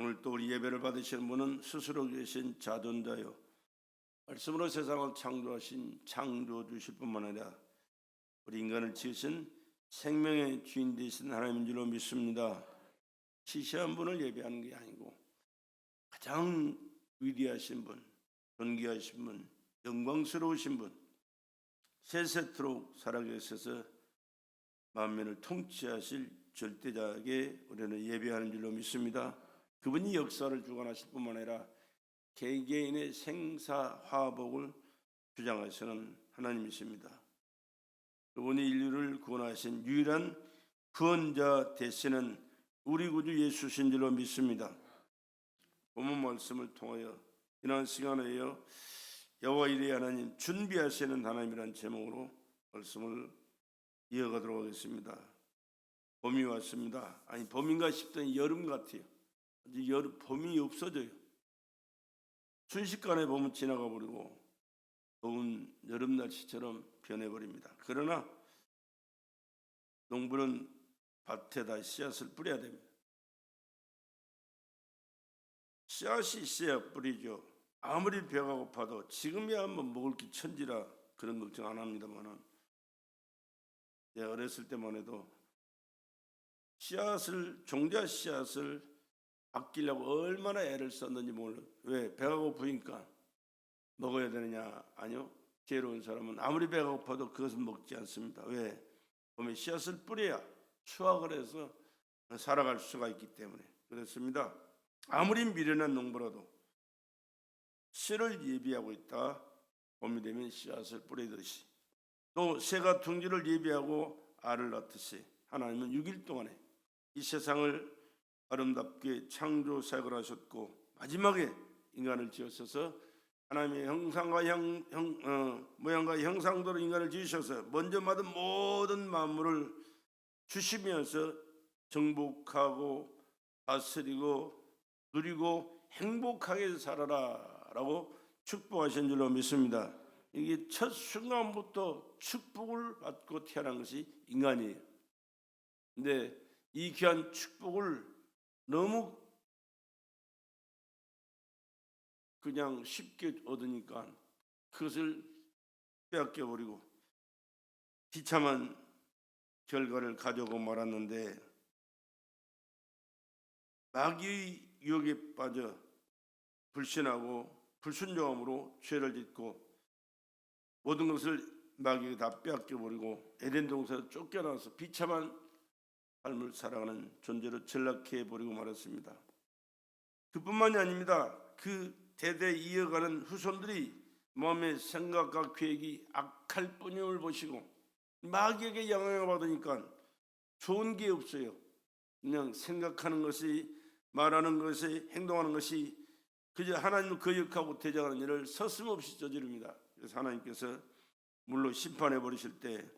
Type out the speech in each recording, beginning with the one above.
오늘 또 우리 예배를 받으시는 분은 스스로 계신 자존자요 말씀으로 세상을 창조하신 창조주실 뿐만 아니라 우리 인간을 지으신 생명의 주인 되신 하나님인 줄로 믿습니다. 시시한 분을 예배하는 게 아니고 가장 위대하신 분, 존귀하신 분, 영광스러우신 분, 세세토록 살아계셔서 만민을 통치하실 절대자에게 우리는 예배하는 줄로 믿습니다. 그분이 역사를 주관하실 뿐만 아니라 개개인의 생사화복을 주장하시는 하나님이십니다. 그분이 인류를 구원하신 유일한 구원자 되시는 우리 구주 예수신 줄로 믿습니다. 본문 말씀을 통하여 지난 시간에 이어 여호와 이레 하나님 준비하시는 하나님이라는 제목으로 말씀을 이어가도록 하겠습니다. 봄이 왔습니다. 아니 봄인가 싶더니 여름 같아요. 아직 봄이 없어져요. 순식간에 봄은 지나가 버리고 더운 여름 날씨처럼 변해버립니다. 그러나 농부는 밭에다 씨앗을 뿌려야 됩니다. 씨앗이 있어야 뿌리죠. 아무리 배가 고파도 지금이야 한번 먹을 게 천지라 그런 걱정 안 합니다만은 제가 어렸을 때만 해도 종자 씨앗을 아끼려고 얼마나 애를 썼는지 몰라요. 왜? 배가 고프니까 먹어야 되느냐? 아니요. 지혜로운 사람은 아무리 배가 고파도 그것은 먹지 않습니다. 왜? 봄에 씨앗을 뿌려야 수확을 해서 살아갈 수가 있기 때문에 그렇습니다. 아무리 미련한 농부라도 씨를 예비하고 있다. 봄이 되면 씨앗을 뿌리듯이 또 새가 둥지를 예비하고 알을 낳듯이 하나님은 6일 동안에 이 세상을 아름답게 창조 사역을 하셨고 마지막에 인간을 지으셔서 하나님의 형상과 모양과 형상대로 인간을 지으셔서 먼저 받은 모든 만물을 주시면서 정복하고 다스리고 누리고 행복하게 살아라 라고 축복하신 줄로 믿습니다. 이게 첫 순간부터 축복을 받고 태어난 것이 인간이에요. 근데 이 귀한 축복을 너무 그냥 쉽게 얻으니까 그것을 빼앗겨버리고 비참한 결과를 가져오고 말았는데 마귀의 유혹에 빠져 불신하고 불순종함으로 죄를 짓고 모든 것을 마귀가 다 빼앗겨버리고 에덴 동산에서 쫓겨나서 비참한 삶을 살아가는 존재로 전락해버리고 말았습니다. 그뿐만이 아닙니다. 그 대대 이어가는 후손들이 마음의 생각과 계획이 악할 뿐임을 보시고 마귀에게 영향을 받으니까 좋은 게 없어요. 그냥 생각하는 것이 말하는 것이 행동하는 것이 그저 하나님을 거역하고 대적하는 일을 서슴없이 저지릅니다. 그래서 하나님께서 물로 심판해 버리실 때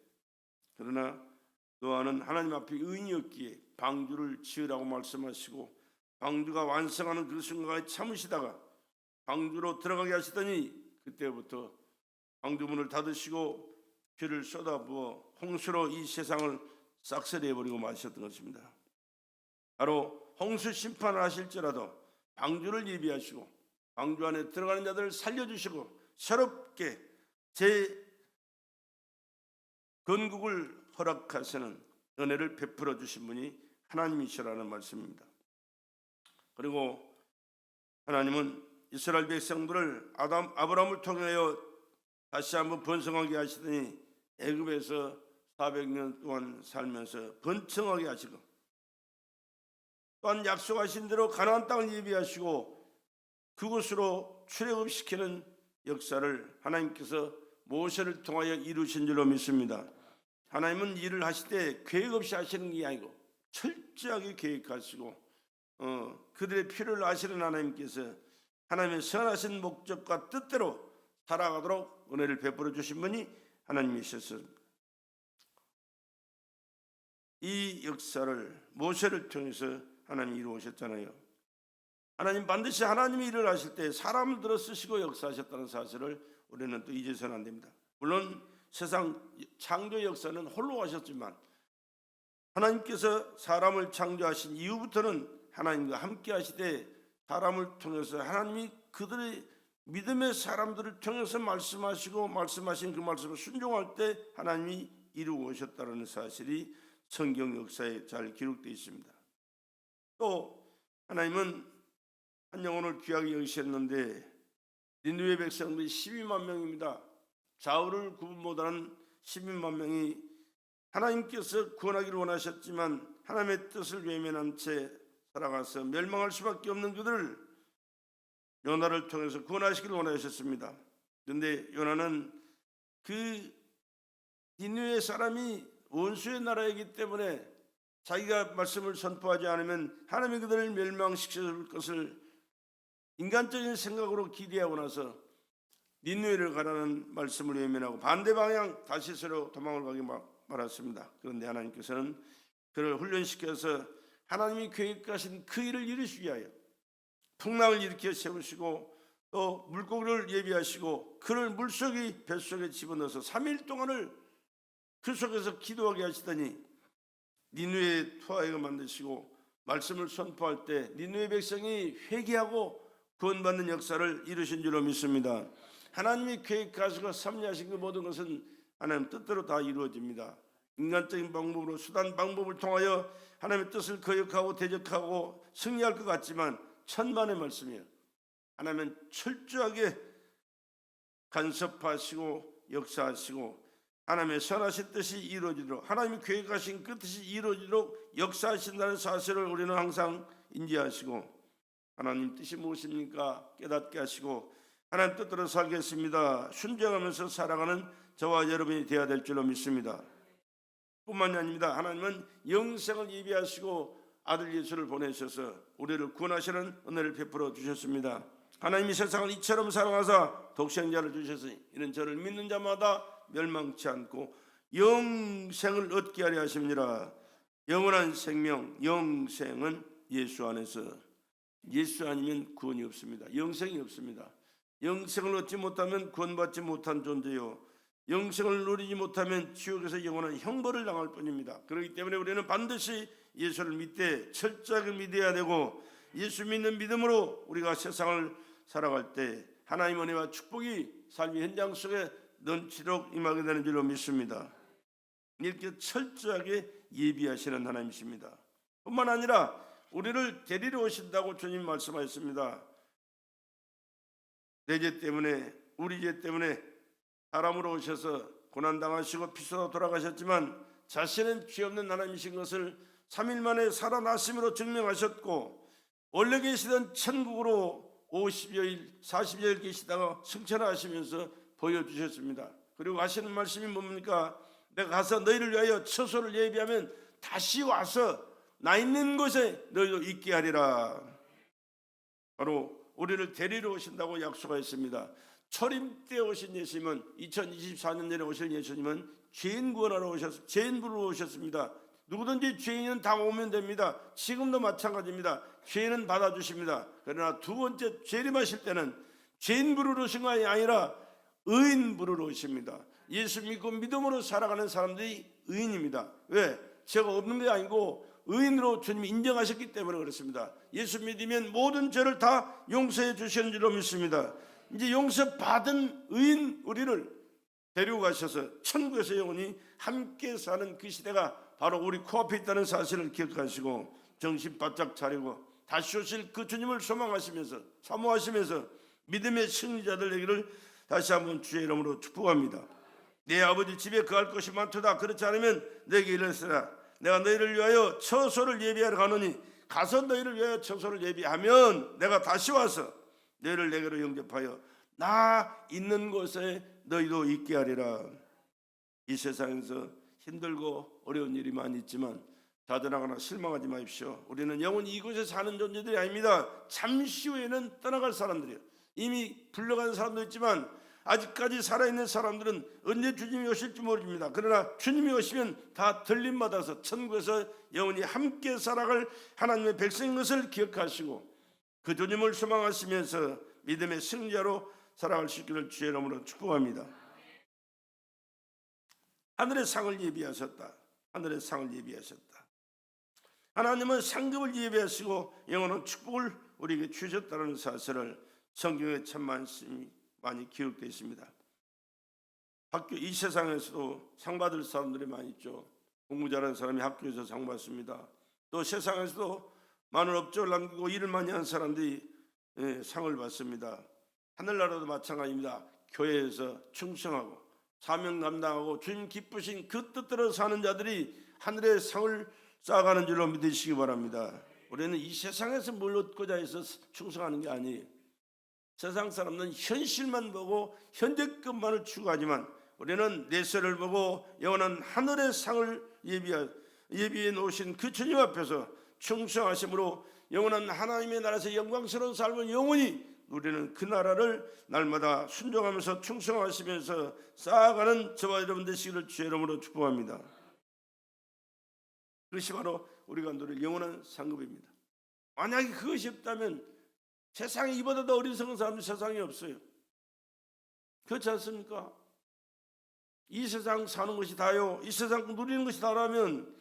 그러나 노아는 하나님 앞에 의인이었기에 방주를 지으라고 말씀하시고 방주가 완성하는 그 순간에 참으시다가 방주로 들어가게 하시더니 그때부터 방주문을 닫으시고 비를 쏟아부어 홍수로 이 세상을 싹쓸이해버리고 마셨던 것입니다. 바로 홍수 심판을 하실지라도 방주를 예비하시고 방주 안에 들어가는 자들을 살려주시고 새롭게 제 건국을 허락하시는 은혜를 베풀어 주신 분이 하나님이시라는 말씀입니다. 그리고 하나님은 이스라엘 백성들을 아브라함을 통하여 다시 한번 번성하게 하시더니 애굽에서 400년 동안 살면서 번성하게 하시고 또한 약속하신 대로 가나안 땅을 예비하시고 그곳으로 출애굽시키는 역사를 하나님께서 모세를 통하여 이루신 줄로 믿습니다. 하나님은 일을 하실 때 계획 없이 하시는 게 아니고 철저하게 계획하시고 그들의 필요를 아시는 하나님께서 하나님의 선하신 목적과 뜻대로 살아가도록 은혜를 베풀어 주신 분이 하나님이셨습니다. 이 역사를 모세를 통해서 하나님이 이루어오셨잖아요. 하나님 반드시 하나님이 일을 하실 때 사람을 들어 쓰시고 역사하셨다는 사실을 우리는 또 잊어서는 안 됩니다. 물론 세상 창조 역사는 홀로 하셨지만 하나님께서 사람을 창조하신 이후부터는 하나님과 함께 하시되 사람을 통해서 하나님이 그들의 믿음의 사람들을 통해서 말씀하시고 말씀하신 그 말씀을 순종할 때 하나님이 이루어 오셨다는 사실이 성경 역사에 잘 기록되어 있습니다. 또 하나님은 한 영혼을 귀하게 여기셨는데 니느웨 백성들이 12만 명입니다. 좌우를 구분 못하는 12만 명이 하나님께서 구원하기를 원하셨지만 하나님의 뜻을 외면한 채 살아가서 멸망할 수밖에 없는 그들을 요나를 통해서 구원하시기를 원하셨습니다. 그런데 요나는 그 니느웨 사람이 원수의 나라이기 때문에 자기가 말씀을 선포하지 않으면 하나님이 그들을 멸망시킬 것을 인간적인 생각으로 기대하고 나서 니느웨를 가라는 말씀을 외면하고 반대 방향 다시스로 도망을 가게 말았습니다. 그런데 하나님께서는 그를 훈련시켜서 하나님이 계획하신 그 일을 이루시기 위하여 풍랑을 일으켜 세우시고 또 물고기를 예비하시고 그를 물속의 뱃속에 집어넣어서 3일 동안을 그 속에서 기도하게 하시더니 니느웨 투하하게 만드시고 말씀을 선포할 때 니느웨 백성이 회개하고 구원받는 역사를 이루신 줄로 믿습니다. 하나님이 계획하시고 섭리하신 그 모든 것은 하나님 뜻대로 다 이루어집니다. 인간적인 방법으로 수단 방법을 통하여 하나님의 뜻을 거역하고 대적하고 승리할 것 같지만 천만의 말씀이에요. 하나님은 철저하게 간섭하시고 역사하시고 하나님의 선하신 뜻이 이루어지도록 하나님이 계획하신 그 뜻이 이루어지도록 역사하신다는 사실을 우리는 항상 인지하시고 하나님 뜻이 무엇입니까? 깨닫게 하시고 하나님 뜻대로 살겠습니다. 순종하면서 살아가는 저와 여러분이 되어야 될 줄로 믿습니다. 뿐만이 아닙니다. 하나님은 영생을 예비하시고 아들 예수를 보내셔서 우리를 구원하시는 은혜를 베풀어 주셨습니다. 하나님이 세상을 이처럼 사랑하사 독생자를 주셨으니 이는 저를 믿는 자마다 멸망치 않고 영생을 얻게 하려 하심이라. 영원한 생명, 영생은 예수 안에서. 예수 아니면 구원이 없습니다. 영생이 없습니다. 영생을 얻지 못하면 구원받지 못한 존재요, 영생을 누리지 못하면 지옥에서 영원한 형벌을 당할 뿐입니다. 그렇기 때문에 우리는 반드시 예수를 믿되 철저하게 믿어야 되고 예수 믿는 믿음으로 우리가 세상을 살아갈 때 하나님의 은혜와 축복이 삶의 현장 속에 넘치도록 임하게 되는 줄로 믿습니다. 이렇게 철저하게 예비하시는 하나님이십니다. 뿐만 아니라 우리를 데리러 오신다고 주님 말씀하셨습니다. 내 죄 때문에 우리 죄 때문에 사람으로 오셔서 고난당하시고 피쏟아 돌아가셨지만 자신은 죄 없는 하나님이신 것을 3일 만에 살아나심으로 증명하셨고 원래 계시던 천국으로 50여일 40여일 계시다가 승천하시면서 보여주셨습니다. 그리고 하시는 말씀이 뭡니까? 내가 가서 너희를 위하여 처소를 예비하면 다시 와서 나 있는 곳에 너희도 있게 하리라. 바로 우리를 데리러 오신다고 약속하였습니다. 초림 때 오신 예수님은 2024년에 오실 예수님은 죄인 구원하러 오셨습니다. 죄인 부르러 오셨습니다. 누구든지 죄인은 다 오면 됩니다. 지금도 마찬가지입니다. 죄인은 받아주십니다. 그러나 두 번째 재림하실 때는 죄인 부르러 오신 것이 아니라 의인 부르러 오십니다. 예수 믿고 믿음으로 살아가는 사람들이 의인입니다. 왜? 죄가 없는 게 아니고 의인으로 주님이 인정하셨기 때문에 그렇습니다. 예수 믿으면 모든 죄를 다 용서해 주시는 줄로 믿습니다. 이제 용서받은 의인 우리를 데리고 가셔서 천국에서 영원히 함께 사는 그 시대가 바로 우리 코앞에 있다는 사실을 기억하시고 정신 바짝 차리고 다시 오실 그 주님을 소망하시면서 사모하시면서 믿음의 승리자들 되기를 다시 한번 주의 이름으로 축복합니다. 내 아버지 집에 거할 것이 많도다. 그렇지 않으면 내게 이르시라. 내가 너희를 위하여 처소를 예비하러 가노니 가서 너희를 위하여 처소를 예비하면 내가 다시 와서 너희를 내게로 영접하여 나 있는 곳에 너희도 있게 하리라. 이 세상에서 힘들고 어려운 일이 많이 있지만 좌절하거나 실망하지 마십시오. 우리는 영원히 이곳에 사는 존재들이 아닙니다. 잠시 후에는 떠나갈 사람들이에요. 이미 불러간 사람도 있지만 아직까지 살아있는 사람들은 언제 주님이 오실지 모릅니다. 그러나 주님이 오시면 다 들림받아서 천국에서 영원히 함께 살아갈 하나님의 백성인 것을 기억하시고 그 주님을 소망하시면서 믿음의 승자로 살아갈 수 있기를 주의 이름으로 축복합니다. 하늘의 상을 예비하셨다. 하늘의 상을 예비하셨다. 하나님은 상급을 예비하시고 영원한 축복을 우리에게 주셨다는 사실을 성경에 참 많이 기록되어 있습니다. 학교 이 세상에서도 상 받을 사람들이 많이 있죠. 공부 잘하는 사람이 학교에서 상 받습니다. 또 세상에서도 많은 업적을 남기고 일을 많이 한 사람들이 상을 받습니다. 하늘나라도 마찬가지입니다. 교회에서 충성하고 사명 감당하고 주님 기쁘신 그 뜻대로 사는 자들이 하늘의 상을 쌓아가는 줄로 믿으시기 바랍니다. 우리는 이 세상에서 뭘 얻고자 해서 충성하는 게 아니에요. 세상 사람은 현실만 보고 현재것만을 추구하지만 우리는 내세를 보고 영원한 하늘의 상을 예비해 놓으신 그 주님 앞에서 충성하심으로 영원한 하나님의 나라에서 영광스러운 삶을 영원히 우리는 그 나라를 날마다 순종하면서 충성하시면서 쌓아가는 저와 여러분 되시기를 주의 이름으로 축복합니다. 그것이 바로 우리가 누릴 영원한 상급입니다. 만약에 그것이 없다면 세상에 이보다 더 어리석은 사람이 세상에 없어요. 그렇지 않습니까? 이 세상 사는 것이 다요, 이 세상 누리는 것이 다라면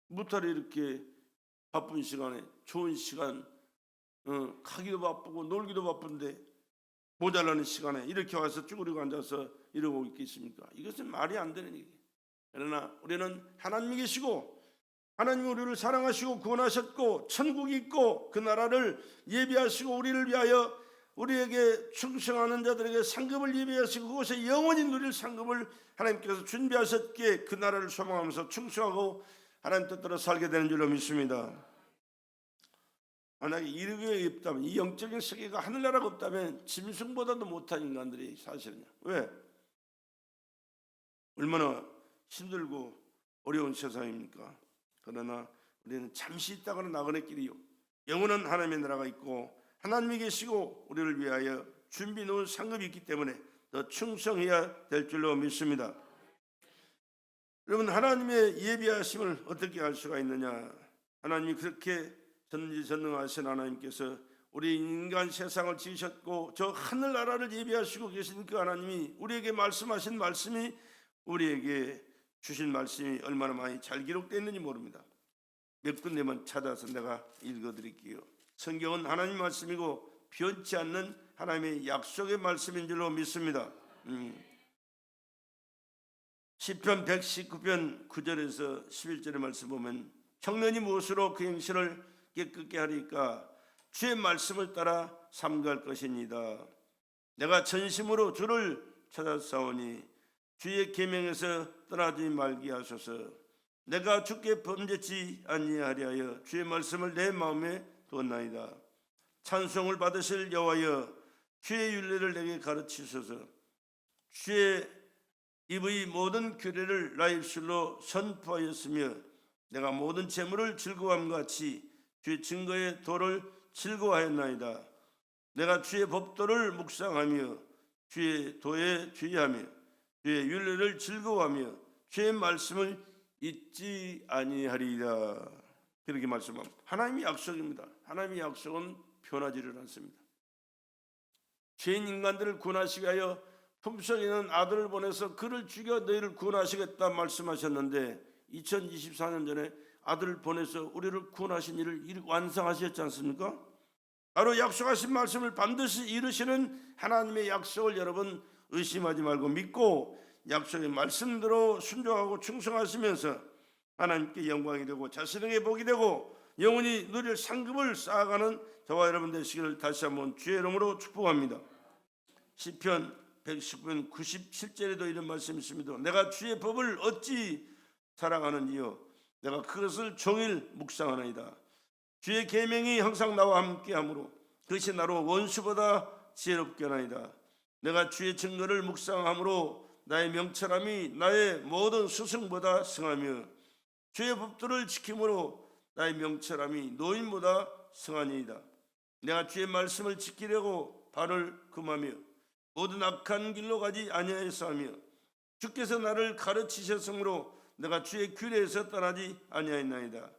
무탈이 이렇게 바쁜 시간에 좋은 시간, 가기도 바쁘고 놀기도 바쁜데 모자라는 시간에 이렇게 와서 쭈그리고 앉아서 이러고 있겠습니까? 이것은 말이 안 되는 얘기예요. 그러나 우리는 하나님이 계시고 하나님이 우리를 사랑하시고 구원하셨고 천국이 있고 그 나라를 예비하시고 우리를 위하여 우리에게 충성하는 자들에게 상급을 예비하시고 그곳에 영원히 누릴 상급을 하나님께서 준비하셨기에 그 나라를 소망하면서 충성하고 하나님 뜻대로 살게 되는 줄로 믿습니다. 만약에 이게 없다면, 이 영적인 세계가 하늘나라가 없다면 짐승보다도 못한 인간들이 사실은요. 왜? 얼마나 힘들고 어려운 세상입니까? 그러나 우리는 잠시 있다가는 나그네 길이요, 영원한 하나님의 나라가 있고 하나님이 계시고 우리를 위하여 준비 놓은 상급이 있기 때문에 더 충성해야 될 줄로 믿습니다. 여러분, 하나님의 예비하심을 어떻게 알 수가 있느냐? 하나님이 그렇게 전지전능하신 하나님께서 우리 인간 세상을 지으셨고 저 하늘나라를 예비하시고 계신 그 하나님이 우리에게 말씀하신 말씀이, 우리에게 주신 말씀이 얼마나 많이 잘 기록되어 있는지 모릅니다. 몇 군데만 찾아서 내가 읽어드릴게요. 성경은 하나님 말씀이고 변치 않는 하나님의 약속의 말씀인 줄로 믿습니다. 시편 119편 9절에서 11절의 말씀 보면 청년이 무엇으로 그 행실을 깨끗게 하리까? 주의 말씀을 따라 삼갈 것입니다. 내가 전심으로 주를 찾아싸우니 주의 계명에서 떠나지 말게 하소서. 내가 주께 범죄치 아니하리하여 주의 말씀을 내 마음에 두었나이다. 찬송을 받으실 여호와여, 주의 율례를 내게 가르치소서. 주의 입의 모든 규례를 나의 입술로 선포하였으며 내가 모든 재물을 즐거워함 같이 주의 증거의 도를 즐거워하였나이다. 내가 주의 법도를 묵상하며 주의 도에 주의하며 주의 율례를 즐거워하며 주의 말씀을 잊지 아니하리라. 그렇게 말씀합니다. 하나님의 약속입니다. 하나님의 약속은 변하지를 않습니다. 죄인 인간들을 구원하시기 위하여 품속에 있는 아들을 보내서 그를 죽여 너희를 구원하시겠다 말씀하셨는데 2024년 전에 아들을 보내서 우리를 구원하신 일을 완성하셨지 않습니까? 바로 약속하신 말씀을 반드시 이루시는 하나님의 약속을 여러분 의심하지 말고 믿고 약속의 말씀대로 순종하고 충성하시면서 하나님께 영광이 되고 자신에게 복이 되고 영원히 누릴 상급을 쌓아가는 저와 여러분 되시기를 다시 한번 주의 이름으로 축복합니다. 시편 119편 97절에도 이런 말씀이 있습니다. 내가 주의 법을 어찌 사랑하는지요, 내가 그것을 종일 묵상하나이다. 주의 계명이 항상 나와 함께하므로 그것이 나로 원수보다 지혜롭게 하나이다. 내가 주의 증거를 묵상함으로 나의 명철함이 나의 모든 스승보다 승하며 주의 법도를 지킴으로 나의 명철함이 노인보다 승하니이다. 내가 주의 말씀을 지키려고 발을 금하며 모든 악한 길로 가지 아니하였어 하며 주께서 나를 가르치셨으므로 내가 주의 규례에서 떠나지 아니하였나이다.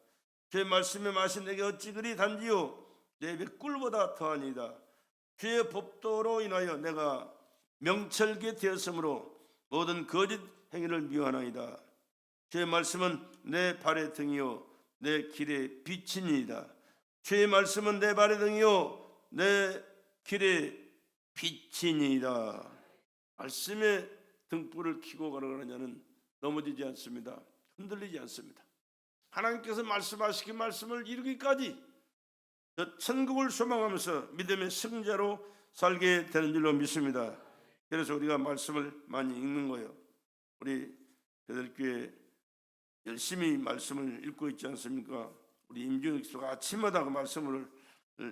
주의 말씀의 맛이 내게 어찌 그리 단지요 내 입에 꿀보다 더하니이다. 주의 법도로 인하여 내가 명철게 되었으므로 모든 거짓 행위를 미워하나이다. 주의 말씀은 내 발의 등이요 내 길의 빛이니이다. 주의 말씀은 내 발의 등이요 내 길의 빛이니이다. 말씀에 등불을 켜고 가는 자는 넘어지지 않습니다. 흔들리지 않습니다. 하나님께서 말씀하시기 말씀을 이루기까지 저 천국을 소망하면서 믿음의 승자로 살게 되는 줄로 믿습니다. 그래서 우리가 말씀을 많이 읽는 거예요. 우리 베들교회 열심히 말씀을 읽고 있지 않습니까? 우리 임종혁 씨가 아침마다 그 말씀을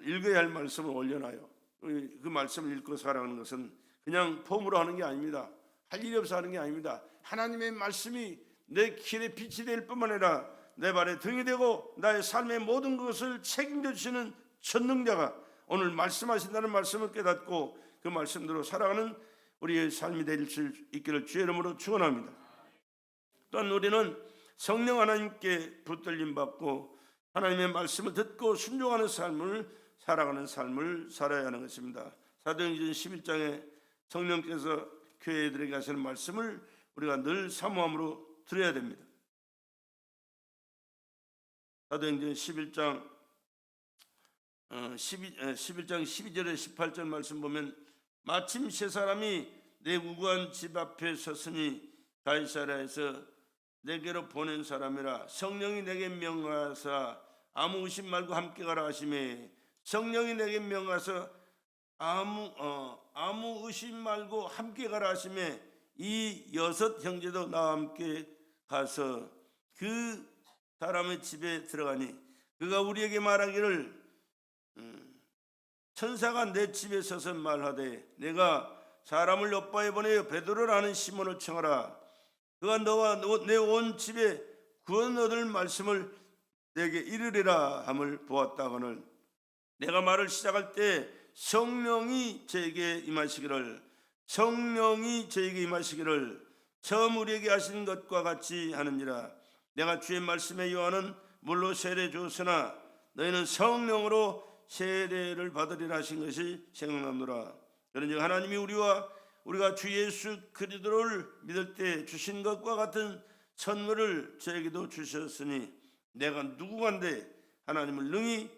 읽어야 할 말씀을 올려놔요. 그 말씀을 읽고 살아가는 것은 그냥 폼으로 하는 게 아닙니다. 할 일이 없어 하는 게 아닙니다. 하나님의 말씀이 내 길의 빛이 될 뿐만 아니라 내 발에 등이 되고 나의 삶의 모든 것을 책임져 주시는 전능자가 오늘 말씀하신다는 말씀을 깨닫고 그 말씀대로 살아가는 우리의 삶이 될 수 있기를 주의 이름으로 축원합니다. 또한 우리는 성령 하나님께 붙들림 받고 하나님의 말씀을 듣고 순종하는 삶을 살아가는 삶을 살아야 하는 것입니다. 사도행전 11장에 성령께서 교회들에게 하시는 말씀을 우리가 늘 사모함으로 들어야 됩니다. 사도행전 11장 12절에 18절 말씀 보면 마침 세 사람이 내 구구한 집 앞에 섰으니 가이사랴에서 내게로 보낸 사람이라 성령이 내게 명하사 아무 의심 말고 함께 가라 하시매 성령이 내게 명하사 아무 의심 말고 함께 가라 하시매 이 6 형제도 나와 함께 가서 그 사람의 집에 들어가니 그가 우리에게 말하기를 천사가 내 집에 서서 말하되 내가 사람을 요바에 보내어 베드로라는 시몬을 청하라. 그가 너와 내 온 집에 구원 얻을 말씀을 내게 이르리라 함을 보았다거늘 내가 말을 시작할 때 성령이 저에게 임하시기를 처음 우리에게 하신 것과 같이 하느니라. 내가 주의 말씀에 요한은 물로 세례 주었으나 너희는 성령으로 세례를 받으리라 하신 것이 생각나노라. 그런즉 하나님이 우리가 주 예수 그리스도를 믿을 때 주신 것과 같은 선물을 저에게도 주셨으니 내가 누구간데 하나님을 능히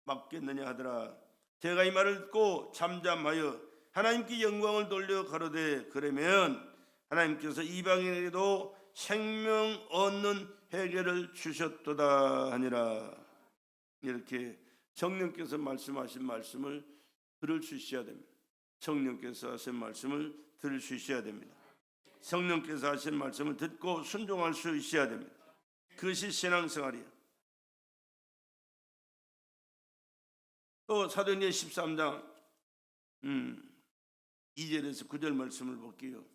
맡겠느냐 하더라. 제가 이 말을 듣고 잠잠하여 하나님께 영광을 돌려 가로되 그러면 하나님께서 이방인에게도 생명 얻는 해결을 주셨도다 하니라. 이렇게 성령께서 말씀하신 말씀을 들을 수 있어야 됩니다. 성령께서 하신 말씀을 들을 수 있어야 됩니다. 성령께서 하신 말씀을 듣고 순종할 수 있어야 됩니다. 그것이 신앙생활이에요. 또 사도행전 13장 2절에서 9절 말씀을 볼게요.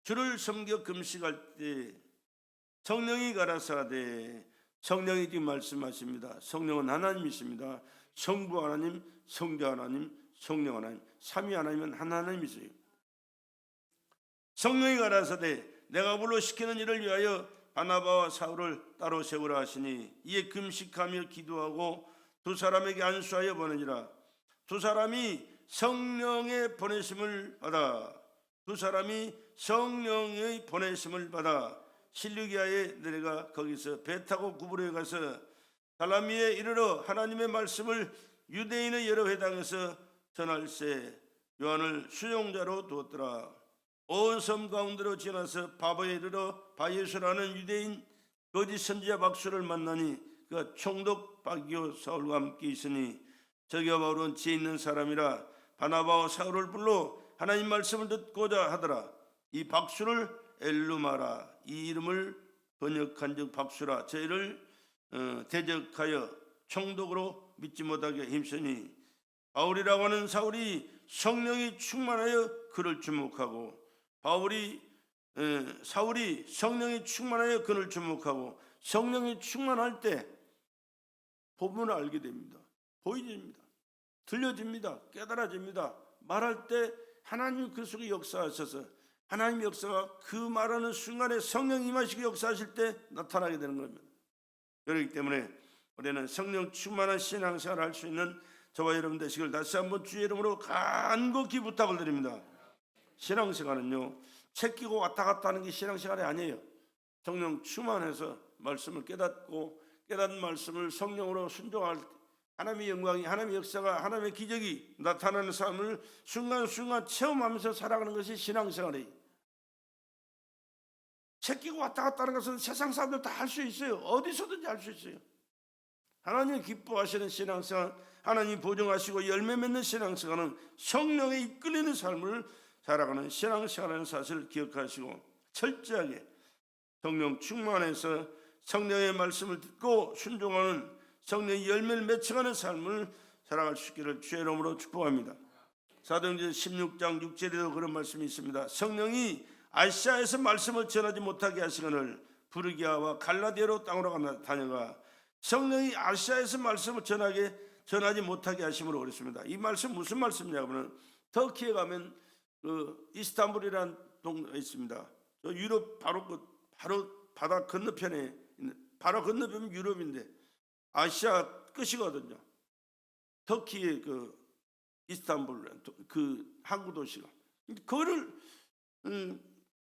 주를 섬겨 금식할 때 성령이 가라사대 성령이 지금 말씀하십니다. 성령은 하나님이십니다. 성부 하나님, 성자 하나님, 성령 하나님, 삼위 하나님은 하나님이세요. 성령이 가라사대 내가 불러 시키는 일을 위하여 바나바와 사울을 따로 세우라 하시니 이에 금식하며 기도하고 두 사람에게 안수하여 보내니라. 두 사람이 성령의 보내심을 받아 실루기아에 내려가 거기서 배 타고 구브로에 가서 달라미에 이르러 하나님의 말씀을 유대인의 여러 회당에서 전할세 요한을 수용자로 두었더라. 온 섬 가운데로 지나서 바보에 이르러 바예수라는 유대인 거짓 선지자 박수를 만나니 그가 총독 바기오 사울과 함께 있으니 저기와 바울은 지혜 있는 사람이라 바나바와 사울을 불러 하나님 말씀을 듣고자 하더라. 이 박수를 엘루마라 이 이름을 번역한 즉 박수라 저희를 대적하여 총독으로 믿지 못하게 힘쓰니 바울이라고 하는 사울이 성령이 충만하여 그를 주목하고 사울이 성령이 충만하여 그를 주목하고 성령이 충만할 때 보면 알게 됩니다. 보여집니다. 들려집니다. 깨달아집니다. 말할 때 하나님 그 속에 역사하셔서 하나님 역사가 그 말하는 순간에 성령 임하시고 역사하실 때 나타나게 되는 겁니다. 그렇기 때문에 우리는 성령 충만한 신앙생활을 할 수 있는 저와 여러분 되시길 다시 한번 주의 이름으로 간곡히 부탁을 드립니다. 신앙생활은요 책 끼고 왔다 갔다 하는 게 신앙생활이 아니에요. 성령 충만해서 말씀을 깨닫고 깨닫는 말씀을 성령으로 순종할 하나님의 영광이, 하나님의 역사가, 하나님의 기적이 나타나는 삶을 순간순간 체험하면서 살아가는 것이 신앙생활이에요. 제끼고 왔다 갔다 하는 것은 세상 사람들 다 할 수 있어요. 어디서든지 할 수 있어요. 하나님이 기뻐하시는 신앙생활, 하나님이 보증하시고 열매 맺는 신앙생활은 성령에 이끌리는 삶을 살아가는 신앙생활이라는 사실을 기억하시고 철저하게 성령 충만해서 성령의 말씀을 듣고 순종하는 성령의 열매를 맺어가는 삶을 살아갈 수 있기를 주의 이름으로 축복합니다. 사도행전 16장 6절에도 그런 말씀이 있습니다. 성령이 아시아에서 말씀을 전하지 못하게 하시거늘 부르기아와 갈라디아로 땅으로 다녀가 성령이 아시아에서 말씀을 전하지 못하게 하심으로 그랬습니다. 이 말씀 무슨 말씀이냐면 터키에 가면 이스탄불이라는 동네가 있습니다. 유럽 바로 바다 건너편에 있는, 바로 건너편 유럽인데 아시아 끝이거든요. 터키의 이스탄불 항구 도시가 그거를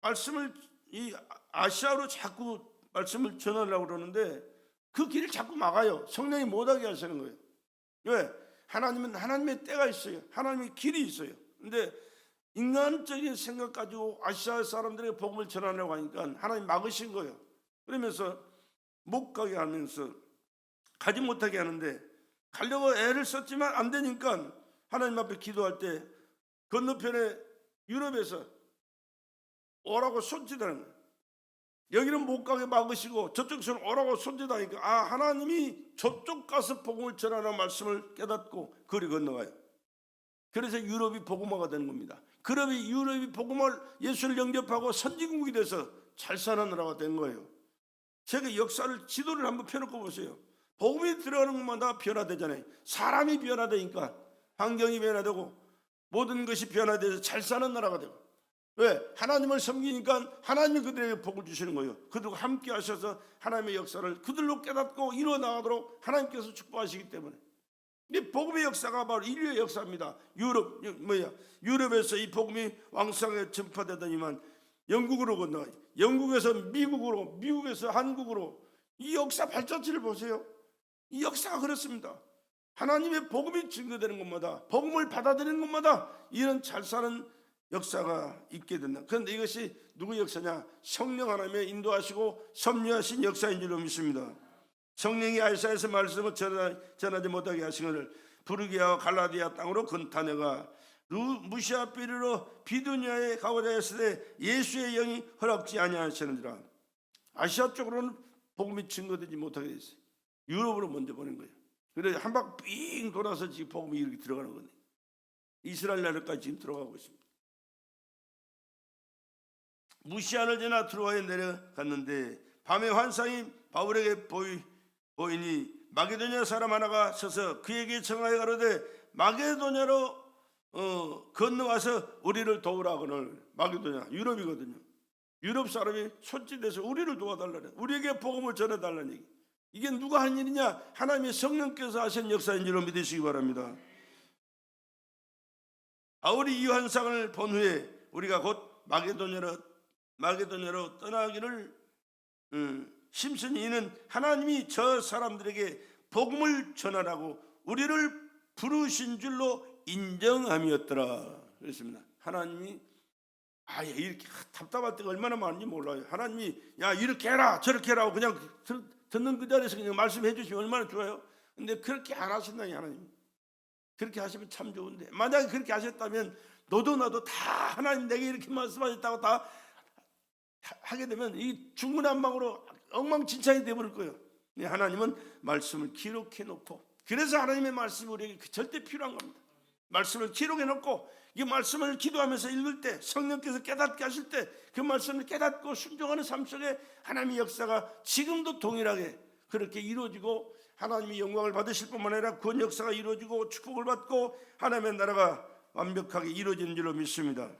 말씀을 이 아시아로 자꾸 말씀을 전하려고 그러는데 그 길을 자꾸 막아요. 성령이 못하게 하시는 거예요. 왜? 하나님은 하나님의 때가 있어요. 하나님의 길이 있어요. 근데 인간적인 생각 가지고 아시아 사람들에게 복음을 전하려고 하니까 하나님 막으신 거예요. 그러면서 못 가게 하면서 가지 못하게 하는데 가려고 애를 썼지만 안 되니까 하나님 앞에 기도할 때 건너편에 유럽에서 오라고 손짓하는 거예요. 여기는 못 가게 막으시고 저쪽에서는 오라고 손짓하니까 하나님이 저쪽 가서 복음을 전하라는 말씀을 깨닫고 거리 건너가요. 그래서 유럽이 복음화가 되는 겁니다. 그러면 유럽이 복음을 예수를 영접하고 선진국이 돼서 잘 사는 나라가 된 거예요. 제가 역사를 지도를 한번 펴놓고 보세요. 복음이 들어가는 것마다 변화되잖아요. 사람이 변화되니까 환경이 변화되고 모든 것이 변화돼서 잘 사는 나라가 되고. 왜? 하나님을 섬기니까 하나님이 그들에게 복을 주시는 거예요. 그들과 함께 하셔서 하나님의 역사를 그들로 깨닫고 이루어 나가도록 하나님께서 축복하시기 때문에. 이 복음의 역사가 바로 인류의 역사입니다. 유럽에서 이 복음이 왕성하게 전파되더니만 영국으로 건너가요. 영국에서 미국으로, 미국에서 한국으로. 이 역사 발자취를 보세요. 이 역사가 그렇습니다. 하나님의 복음이 증거되는 곳마다, 복음을 받아들이는 곳마다 이런 잘 사는 역사가 있게 된다. 그런데 이것이 누구의 역사냐? 성령 하나님의 인도하시고 섭리하신 역사인 줄로 믿습니다. 성령이 아시아에서 말씀을 전하지 못하게 하신 것을 부르기아와 갈라디아 땅으로 다녀가 무시아 삐르로 비두니아에 가고자 했을 때 예수의 영이 허락지 아니하시는지라. 아시아 쪽으로는 복음이 증거되지 못하게 됐어요. 유럽으로 먼저 보낸 거예요. 그래서 한 바퀴 삥 돌아서 지금 복음이 이렇게 들어가는 거예요. 이스라엘 나라까지 지금 들어가고 있습니다. 무시아를 지나 트로아에 내려갔는데 밤에 환상이 바울에게 보이니 마게도냐 사람 하나가 서서 그에게 청하여 가로되 마게도냐로 건너와서 우리를 도우라거늘. 마게도냐 유럽이거든요. 유럽 사람이 손짓해서 우리를 도와달라네. 우리에게 복음을 전해달라는 얘기. 이게 누가 한 일이냐? 하나님의 성령께서 하신 역사인 줄로 믿으시기 바랍니다. 바울이 이 환상을 본 후에 우리가 곧 마게도냐로 떠나기를 심슨이 이는 하나님이 저 사람들에게 복음을 전하라고 우리를 부르신 줄로 인정함이었더라. 그랬습니다. 하나님이 이렇게 답답할 때가 얼마나 많은지 몰라요. 하나님이 이렇게 해라 저렇게 해라 그냥 듣는 그 자리에서 그냥 말씀해 주시면 얼마나 좋아요. 근데 그렇게 안 하신다니. 하나님 그렇게 하시면 참 좋은데 만약에 그렇게 하셨다면 너도 나도 다 하나님 내게 이렇게 말씀하셨다고 다 하게 되면 이 중구난방으로 엉망진창이 되어버릴 거예요. 하나님은 말씀을 기록해 놓고, 그래서 하나님의 말씀이 우리에게 절대 필요한 겁니다. 말씀을 기록해 놓고 이 말씀을 기도하면서 읽을 때 성령께서 깨닫게 하실 때 그 말씀을 깨닫고 순종하는 삶 속에 하나님의 역사가 지금도 동일하게 그렇게 이루어지고 하나님이 영광을 받으실 뿐만 아니라 구원 역사가 이루어지고 축복을 받고 하나님의 나라가 완벽하게 이루어지는 줄로 믿습니다.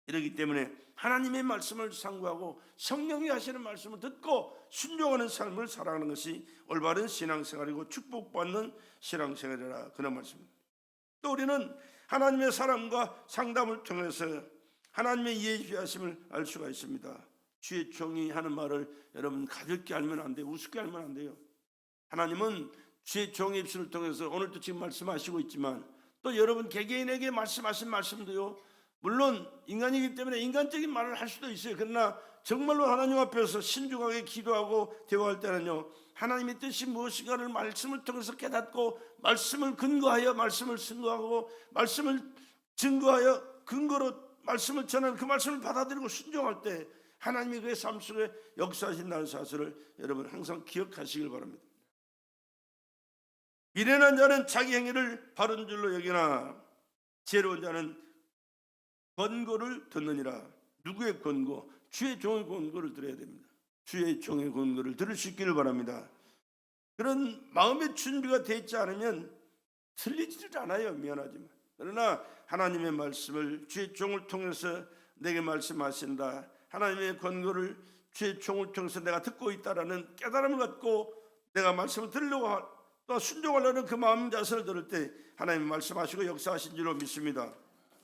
이러기 때문에 하나님의 말씀을 상고하고 성령이 하시는 말씀을 듣고 순종하는 삶을 살아가는 것이 올바른 신앙생활이고 축복받는 신앙생활이라 그런 말씀입니다. 또 우리는 하나님의 사랑과 상담을 통해서 하나님의 예비하심을 알 수가 있습니다. 주의 종이 하는 말을 여러분 가볍게 알면 안 돼요. 우습게 알면 안 돼요. 하나님은 주의 종의 입술을 통해서 오늘도 지금 말씀하시고 있지만 또 여러분 개개인에게 말씀하신 말씀도요, 물론 인간이기 때문에 인간적인 말을 할 수도 있어요. 그러나 정말로 하나님 앞에서 신중하게 기도하고 대화할 때는요, 하나님의 뜻이 무엇인가를 말씀을 통해서 깨닫고 말씀을 근거하여 말씀을 증거하고 말씀을 증거하여 근거로 말씀을 전하는 그 말씀을 받아들이고 순종할 때 하나님이 그의 삶 속에 역사하신다는 사실을 여러분 항상 기억하시길 바랍니다. 미련한 자는 자기 행위를 바른 줄로 여기나 지혜로운 자는 권고를 듣느니라. 누구의 권고? 주의 종의 권고를 들어야 됩니다. 주의 종의 권고를 들을 수 있기를 바랍니다. 그런 마음의 준비가 되어 있지 않으면 틀리지를 않아요. 미안하지만. 그러나 하나님의 말씀을 주의 종을 통해서 내게 말씀하신다, 하나님의 권고를 주의 종을 통해서 내가 듣고 있다라는 깨달음을 갖고 내가 말씀을 들으려고 또 순종하려는 그 마음 자세를 들을 때 하나님이 말씀하시고 역사하신 줄로 믿습니다.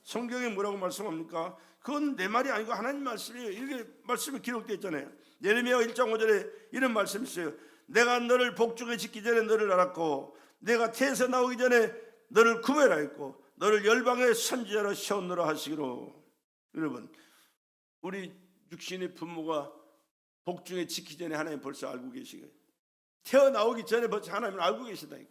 성경에 뭐라고 말씀합니까? 그건 내 말이 아니고 하나님 말씀이에요. 이렇게 말씀이 기록되어 있잖아요. 예레미야 1장 5절에 이런 말씀이 있어요. 내가 너를 복중에 짓기 전에 너를 알았고 내가 태에서 나오기 전에 너를 구별하였고 너를 열방의 선지자로 세웠노라 하시기로. 여러분, 우리 육신의 부모가 복중에 짓기 전에 하나님 벌써 알고 계시거예요. 태어나오기 전에 벌써 하나님을 알고 계시다니까.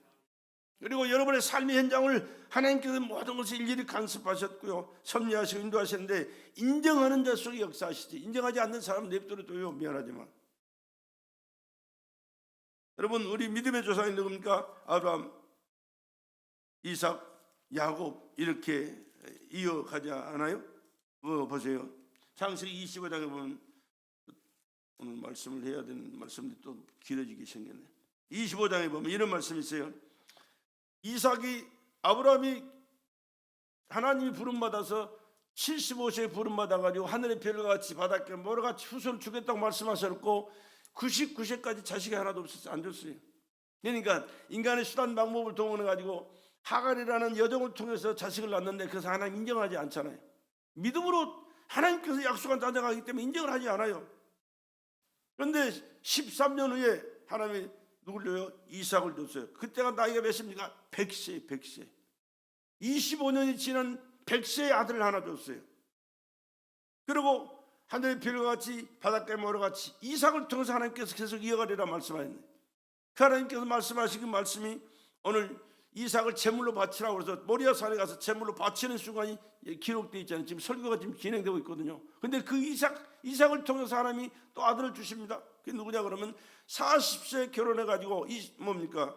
그리고 여러분의 삶의 현장을 하나님께서 모든 것을 일일이 간섭하셨고요, 섭리하시고 인도하셨는데 인정하는 자 속에 역사하시지, 인정하지 않는 사람은 냅둬도요 미안하지만. 여러분, 우리 믿음의 조상이 누굽니까? 아브라함, 이삭, 야곱 이렇게 이어가지 않아요? 보세요. 창세기 25장에 보면 오늘 말씀을 해야 되는 말씀들이 또 길어지게 생겼네. 25장에 보면 이런 말씀이 있어요. 이삭이, 아브라함이 하나님이 부름받아서 75세에 부름받아가지고 하늘의 별과 같이 바닷가 모래 같이 후손을 주겠다고 말씀하셨고 99세까지 자식이 하나도 없었어요. 안 줬어요. 그러니까 인간의 수단 방법을 동원해가지고 하갈이라는 여종을 통해서 자식을 낳는데 그래서 하나님 인정하지 않잖아요. 믿음으로 하나님께서 약속한 자녀가 하기 때문에 인정을 하지 않아요. 그런데 13년 후에 하나님이 누굴 줘요? 이삭을 줬어요. 그때가 나이가 몇입니까? 100세, 100세. 25년이 지난 100세의 아들을 하나 줬어요. 그리고 하늘의 별과 같이 바닷가의 모래와 같이 이삭을 통해서 하나님께서 계속 이어가리라 말씀하셨네. 그 하나님께서 말씀하신 그 말씀이 오늘 이삭을 제물로 바치라고 해서 모리아 산에 가서 제물로 바치는 순간이 기록되어 있잖아요. 지금 설교가 지금 진행되고 있거든요. 근데 그 이삭을 통해서 하나님이 또 아들을 주십니다. 그게 누구냐 그러면 40세 결혼해가지고 뭡니까?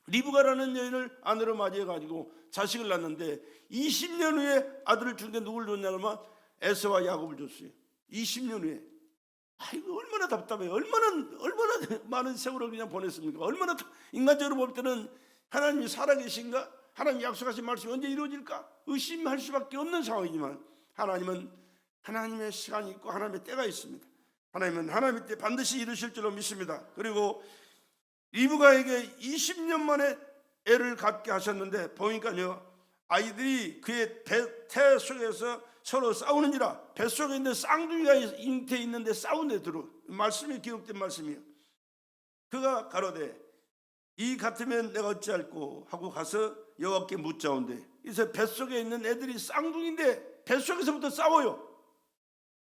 리브가라는 여인을 아내로 맞이해가지고 자식을 낳는데 20년 후에 아들을 준 게 누굴 줬냐 그러면 에서와 야곱을 줬어요. 20년 후에. 아이고 얼마나 답답해요. 얼마나 많은 세월을 그냥 보냈습니까? 얼마나 인간적으로 볼 때는 하나님이 살아계신가? 하나님이 약속하신 말씀이 언제 이루어질까? 의심할 수밖에 없는 상황이지만 하나님은 하나님의 시간이 있고 하나님의 때가 있습니다. 하나님은 하나님의 때 반드시 이루실 줄로 믿습니다. 그리고 리브가에게 20년 만에 애를 갖게 하셨는데 보니까요, 아이들이 그의 태 속에서 서로 싸우는지라. 뱃속에 있는 쌍둥이가 잉태에 있는데 싸우네 들어. 말씀이 기록된 말씀이에요. 그가 가로되 이 같으면 내가 어찌할꼬 하고 가서 여호와께 묻자온대. 그래서 뱃속에 있는 애들이 쌍둥이인데 뱃속에서부터 싸워요.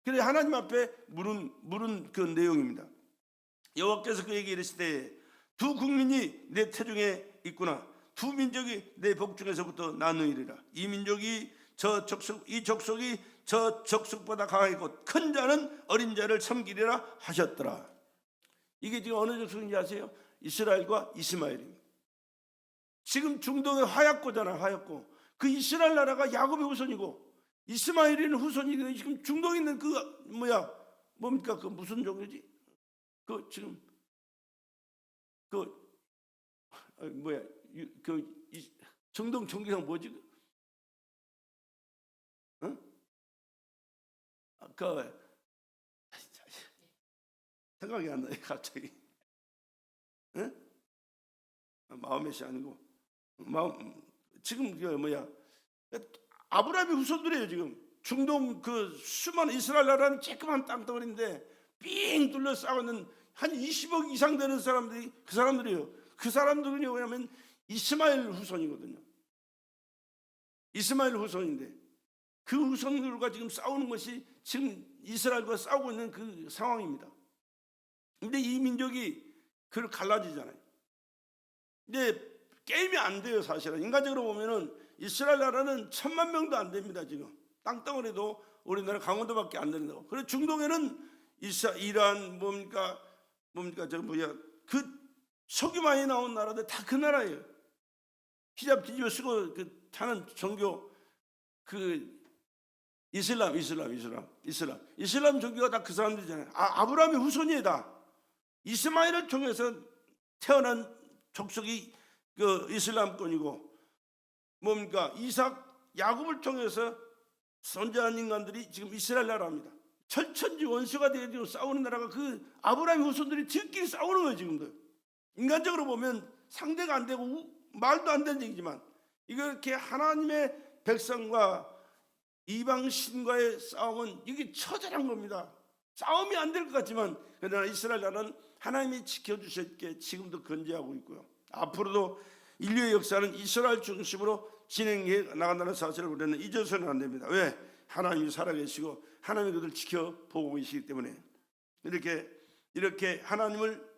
그래 하나님 앞에 물은 그 내용입니다. 여호와께서 그에게 이르시되 두 국민이 내 태중에 있구나. 두 민족이 내 복중에서부터 나누리라. 이 민족이 이 족속이 저 족속보다 강하고 큰 자는 어린 자를 섬기리라 하셨더라. 이게 지금 어느 족속인지 아세요? 이스라엘과 이스마엘입니다. 지금 중동의 화약고잖아. 화약고. 그 이스라엘 나라가 야곱의 후손이고 이스마엘이는 후손이 지금 중동에 있는 그 뭡니까? 그 무슨 종교지? 그 지금 중동 종교가 뭐지? 응? 생각이 안 나요 갑자기. 응? 마음에시 아니고 지금 아브라함의 후손들이에요. 지금 중동 그 수많은 이스라엘 나라는 쬐끄만 땅덩어리인데 삥 둘러 싸우는 한 20억 이상 되는 사람들이 그 사람들이에요. 그 사람들은 뭐냐면 이스마엘 후손이거든요. 이스마엘 후손인데 그 후손들과 지금 싸우는 것이 지금 이스라엘과 싸우고 있는 그 상황입니다. 근데 이 민족이 그걸 갈라지잖아요. 근데 게임이 안 돼요. 사실은 인간적으로 보면은 이스라엘 나라는 1,000만 명도 안 됩니다. 지금 땅덩어리도 우리나라 강원도밖에 안 된다고. 그리고 중동에는 이란 뭡니까 그 석유 많이 나온 나라들 다 그 나라예요. 히잡 뒤집어 쓰고 그 타는 종교 그 이슬람 종교가 다 그 사람들이잖아요. 아브라함의 후손이에요. 다 이스마엘을 통해서 태어난 족속이 그 이슬람권이고 뭡니까 이삭 야곱을 통해서 선자한 인간들이 지금 이스라엘 나라입니다. 철천지 원수가 되어 싸우는 나라가 그 아브라함의 후손들이 지금끼리 싸우는 거예요. 지금도 인간적으로 보면 상대가 안 되고 말도 안 되는 얘기지만 이렇게 하나님의 백성과 이방 신과의 싸움은 이게 처절한 겁니다. 싸움이 안 될 것 같지만 그러나 이스라엘 나라는 하나님이 지켜주셨기에 지금도 건재하고 있고요. 앞으로도 인류의 역사는 이스라엘 중심으로 진행해 나간다는 사실을 우리는 잊어서는 안 됩니다. 왜? 하나님이 살아계시고 하나님이 그들을 지켜보고 계시기 때문에 이렇게 하나님을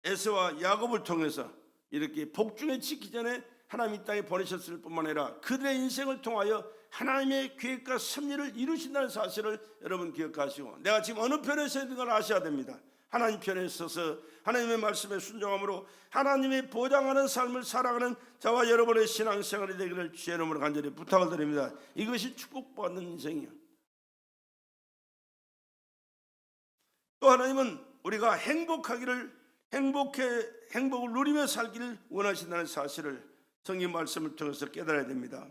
에서와 야곱을 통해서 이렇게 복중에 지기 전에 하나님 이 땅에 보내셨을 뿐만 아니라 그들의 인생을 통하여 하나님의 계획과 섭리를 이루신다는 사실을 여러분 기억하시고 내가 지금 어느 편에 서 있는 걸 아셔야 됩니다. 하나님 편에 서서 하나님의 말씀에 순종함으로 하나님이 보장하는 삶을 살아가는 저와 여러분의 신앙생활이 되기를 주의 이름으로 간절히 부탁을 드립니다. 이것이 축복받는 인생이에요. 또 하나님은 우리가 행복을 누리며 살기를 원하신다는 사실을 성경 말씀을 통해서 깨달아야 됩니다.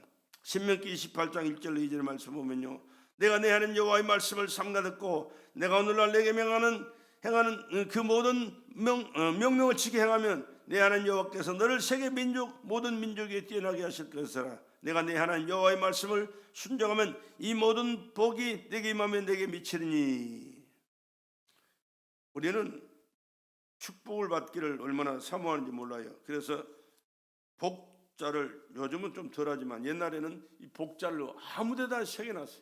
신명기 28장 1절 2절 말씀 보면요, 내가 내 하나님 여호와의 말씀을 삼가 듣고 내가 오늘날 내게 행하는 그 모든 명령을 지켜 행하면 내 하나님 여호와께서 너를 세계 모든 민족에 뛰어나게 하실 것이라. 내가 내 하나님 여호와의 말씀을 순종하면 이 모든 복이 내게 임하면 내게 미치리니. 우리는 축복을 받기를 얼마나 사모하는지 몰라요. 그래서 복자를 요즘은 좀 덜하지만 옛날에는 이 복자를 아무데나 새겨놨어요.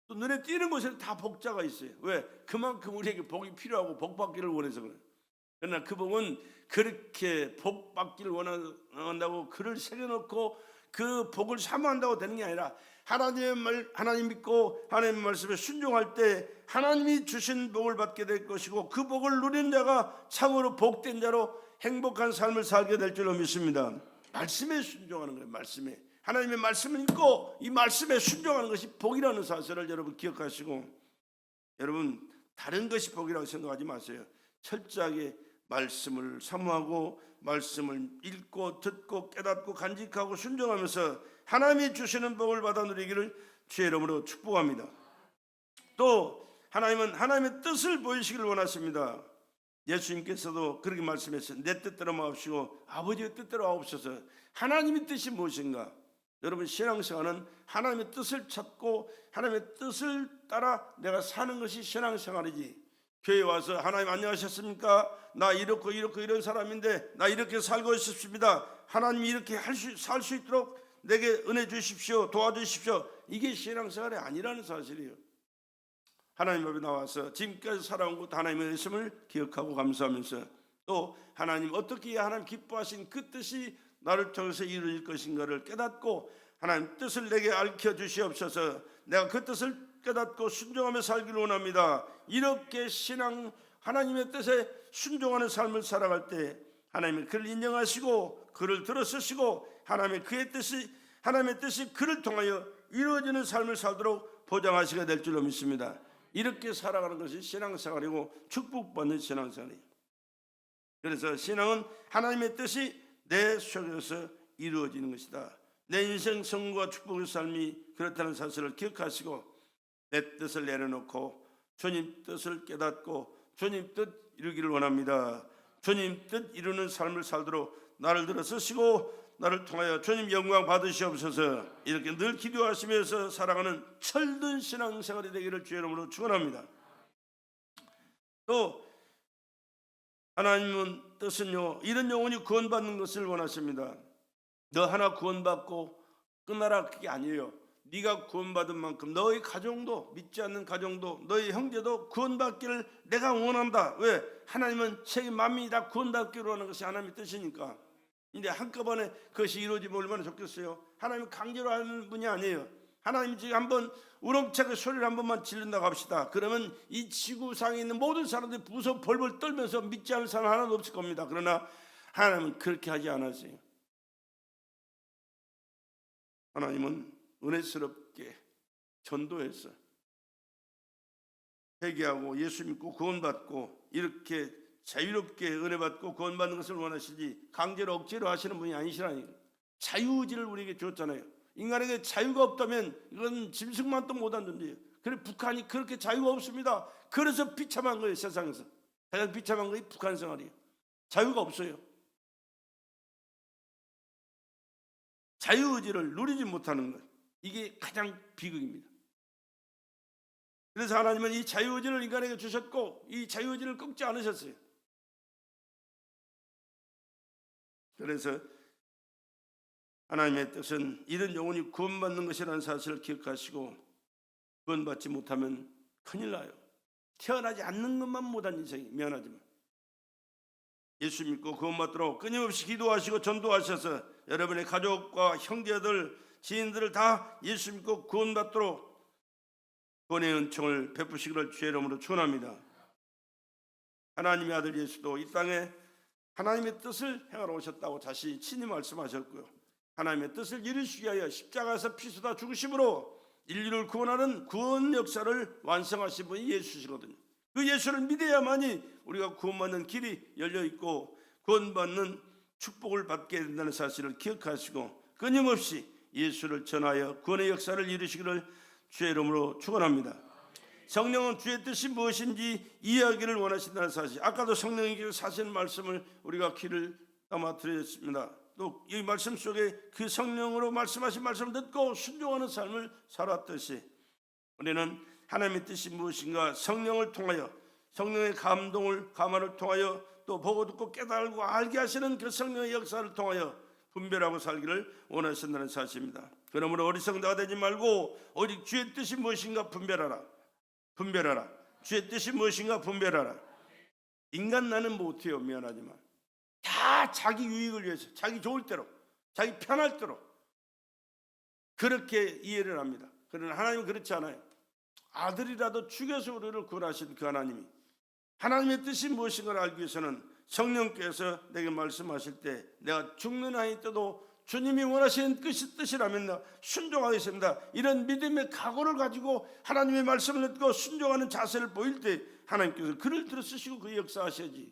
또 눈에 띄는 곳에는 다 복자가 있어요. 왜? 그만큼 우리에게 복이 필요하고 복 받기를 원해서 그래요. 그러나 그 복은 그렇게 복 받기를 원한다고 글을 새겨놓고 그 복을 사모한다고 되는 게 아니라 하나님 믿고 하나님의 말씀에 순종할 때 하나님이 주신 복을 받게 될 것이고 그 복을 누리는 자가 참으로 복된 자로 행복한 삶을 살게 될 줄로 믿습니다. 말씀에 순종하는 거예요. 말씀에 하나님의 말씀을 읽고 이 말씀에 순종하는 것이 복이라는 사실을 여러분 기억하시고, 여러분 다른 것이 복이라고 생각하지 마세요. 철저하게 말씀을 사모하고 말씀을 읽고 듣고 깨닫고 간직하고 순종하면서 하나님이 주시는 복을 받아 누리기를 주의 이름으로 축복합니다. 또 하나님은 하나님의 뜻을 보이시기를 원하십니다. 예수님께서도 그렇게 말씀했어요. 내 뜻대로 마옵시고 아버지의 뜻대로 하옵소서. 하나님의 뜻이 무엇인가? 여러분 신앙생활은 하나님의 뜻을 찾고 하나님의 뜻을 따라 내가 사는 것이 신앙생활이지, 교회 와서 하나님 안녕하셨습니까? 나 이렇고 이런 사람인데 나 이렇게 살고 싶습니다. 하나님이 이렇게 살 수 있도록 내게 은혜 주십시오. 도와주십시오. 이게 신앙생활이 아니라는 사실이에요. 하나님 앞에 나와서 지금까지 살아온 것 하나님의 말씀을 기억하고 감사하면서 또 하나님 어떻게 해야 하나님 기뻐하신 그 뜻이 나를 통해서 이루어질 것인가를 깨닫고 하나님 뜻을 내게 알려 주시옵소서. 내가 그 뜻을 깨닫고 순종하며 살기를 원합니다. 이렇게 하나님의 뜻에 순종하는 삶을 살아갈 때 하나님이 그를 인정하시고 그를 들어서시고 하나님의 뜻이 그를 통하여 이루어지는 삶을 살도록 보장하시게 될 줄로 믿습니다. 이렇게 살아가는 것이 신앙생활이고 축복받는 신앙생활이에요. 그래서 신앙은 하나님의 뜻이 내 속에서 이루어지는 것이다. 내 인생 성공과 축복의 삶이 그렇다는 사실을 기억하시고 내 뜻을 내려놓고 주님 뜻을 깨닫고 주님 뜻 이루기를 원합니다. 주님 뜻 이루는 삶을 살도록 나를 들어서시고 나를 통하여 주님 영광 받으시옵소서. 이렇게 늘 기도하시면서 살아가는 철든 신앙생활이 되기를 주의 이름으로 축원합니다. 또 하나님은 뜻은요, 이런 영혼이 구원받는 것을 원하십니다. 너 하나 구원받고 끝나라, 그게 아니에요. 네가 구원받은 만큼 너의 가정도, 믿지 않는 가정도, 너의 형제도 구원받기를 내가 원한다. 왜? 하나님은 세계 만민이 다 구원받기로 하는 것이 하나님의 뜻이니까. 근데 한꺼번에 그것이 이루어지면 얼마나 좋겠어요. 하나님은 강제로 하는 분이 아니에요. 하나님 지금 한번 우렁차게 소리를 한 번만 지른다고 합시다. 그러면 이 지구상에 있는 모든 사람들이 무서워 벌벌 떨면서 믿지 않는 사람 하나도 없을 겁니다. 그러나 하나님은 그렇게 하지 않으세요. 하나님은 은혜스럽게 전도해서 회개하고 예수 믿고 구원받고 이렇게 자유롭게 은혜받고 구원받는 것을 원하시지 강제로 억지로 하시는 분이 아니시라니. 자유의지를 우리에게 줬잖아요. 인간에게 자유가 없다면 이건 짐승만도 못한 존재예요. 그래 북한이 그렇게 자유가 없습니다. 그래서 비참한 거예요. 세상에서 가장 비참한 것이 북한 생활이에요. 자유가 없어요. 자유의지를 누리지 못하는 것, 이게 가장 비극입니다. 그래서 하나님은 이 자유의지를 인간에게 주셨고 이 자유의지를 꺾지 않으셨어요. 그래서 하나님의 뜻은 이런 영혼이 구원받는 것이라는 사실을 기억하시고 구원받지 못하면 큰일 나요. 태어나지 않는 것만 못한 인생이 미안하지만 예수 믿고 구원받도록 끊임없이 기도하시고 전도하셔서 여러분의 가족과 형제들, 지인들을 다 예수 믿고 구원받도록 구원의 은총을 베푸시기를 주의 이름으로 축원합니다. 하나님의 아들 예수도 이 땅에 하나님의 뜻을 행하러 오셨다고 자신이 친히 말씀하셨고요. 하나님의 뜻을 이루시기 위하여 십자가에서 피 쏟아 죽으심으로 인류를 구원하는 구원 역사를 완성하신 분이 예수시거든요. 그 예수를 믿어야만이 우리가 구원받는 길이 열려있고 구원받는 축복을 받게 된다는 사실을 기억하시고 끊임없이 예수를 전하여 구원의 역사를 이루시기를 주의 이름으로 축원합니다. 성령은 주의 뜻이 무엇인지 이해하기를 원하신다는 사실, 아까도 성령님께서 사신 말씀을 우리가 귀를 담아 드렸습니다. 또 이 말씀 속에 그 성령으로 말씀하신 말씀을 듣고 순종하는 삶을 살았듯이 우리는 하나님의 뜻이 무엇인가 성령을 통하여, 성령의 감화를 통하여 또 보고 듣고 깨달고 알게 하시는 그 성령의 역사를 통하여 분별하고 살기를 원하신다는 사실입니다. 그러므로 어리석다가 되지 말고 오직 주의 뜻이 무엇인가 분별하라. 주의 뜻이 무엇인가 분별하라. 인간 나는 못해요. 미안하지만 다 자기 유익을 위해서, 자기 좋을 대로, 자기 편할 대로 그렇게 이해를 합니다. 그러나 하나님은 그렇지 않아요. 아들이라도 죽여서 우리를 구원하신 그 하나님이, 하나님의 뜻이 무엇인가를 알기 위해서는 성령께서 내게 말씀하실 때 내가 죽는 한이 떠도 주님이 원하시는 뜻이라면 순종하겠습니다. 이런 믿음의 각오를 가지고 하나님의 말씀을 듣고 순종하는 자세를 보일 때 하나님께서 그를 들어 쓰시고 그 역사하셔야지.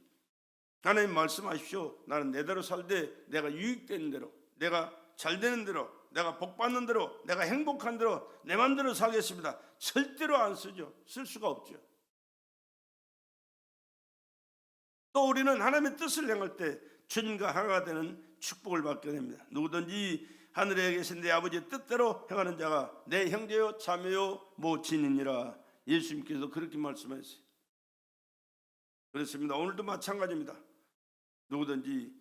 하나님 말씀하십시오. 나는 내대로 살되 내가 유익되는 대로, 내가 잘되는 대로, 내가 복받는 대로, 내가 행복한 대로 내 맘대로 살겠습니다. 절대로 안 쓰죠. 쓸 수가 없죠. 또 우리는 하나님의 뜻을 행할 때 주님과 하나가 되는 축복을 받게 됩니다. 누구든지 하늘에 계신 내 아버지의 뜻대로 행하는 자가 내 형제요 자매요 모친이니라. 예수님께서 그렇게 말씀하셨어요. 그렇습니다. 오늘도 마찬가지입니다. 누구든지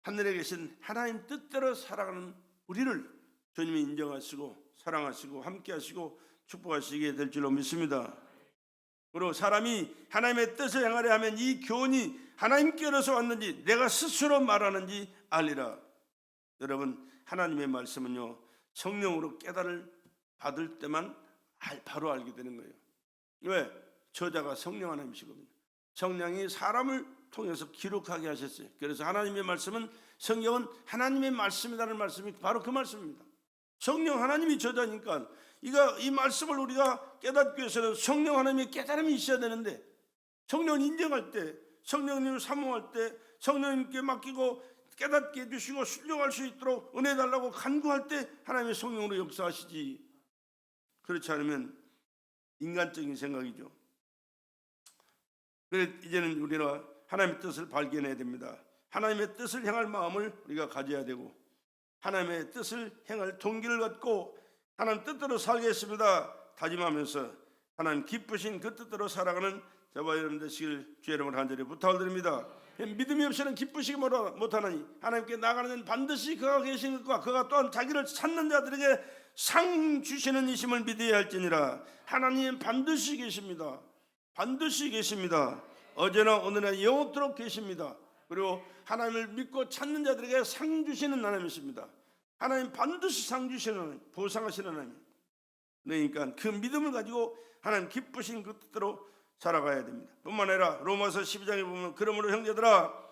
하늘에 계신 하나님 뜻대로 살아가는 우리를 주님이 인정하시고 사랑하시고 함께하시고 축복하시게 될 줄로 믿습니다. 그리고 사람이 하나님의 뜻을 행하려 하면 이 교훈이 하나님께로서 왔는지 내가 스스로 말하는지 알리라. 여러분, 하나님의 말씀은요 성령으로 깨달을 받을 때만 바로 알게 되는 거예요. 왜? 저자가 성령 하나님이시거든요. 성령이 사람을 통해서 기록하게 하셨어요. 그래서 하나님의 말씀은, 성경은 하나님의 말씀이라는 말씀이 바로 그 말씀입니다. 성령 하나님이 저자니까 이 말씀을 우리가 깨닫기 위해서는 성령 하나님의 깨달음이 있어야 되는데, 성령을 인정할 때, 성령님을 사모할 때, 성령님께 맡기고 깨닫게 해주시고 순종할 수 있도록 은혜 달라고 간구할 때 하나님의 성령으로 역사하시지, 그렇지 않으면 인간적인 생각이죠. 그래서 이제는 우리가 하나님의 뜻을 발견해야 됩니다. 하나님의 뜻을 행할 마음을 우리가 가져야 되고, 하나님의 뜻을 행할 동기를 갖고 하나님 뜻대로 살겠습니다 다짐하면서 하나님 기쁘신 그 뜻대로 살아가는 저와 여러분 되시길 주의 이름으로 간절히 부탁을 드립니다. 믿음이 없이는 기쁘시기 못하나니 하나님께 나가는 데는 반드시 그가 계신 것과 그가 또한 자기를 찾는 자들에게 상 주시는 이심을 믿어야 할지니라. 하나님 반드시 계십니다. 반드시 계십니다. 어제나 오늘나 영원토록 계십니다. 그리고 하나님을 믿고 찾는 자들에게 상 주시는 하나님이십니다. 하나님 반드시 상 주시는 하나님, 보상하시는 하나님. 그러니까 그 믿음을 가지고 하나님 기쁘신 그 뜻대로 살아가야 됩니다. 뿐만 아니라 로마서 12장에 보면 그러므로 형제들아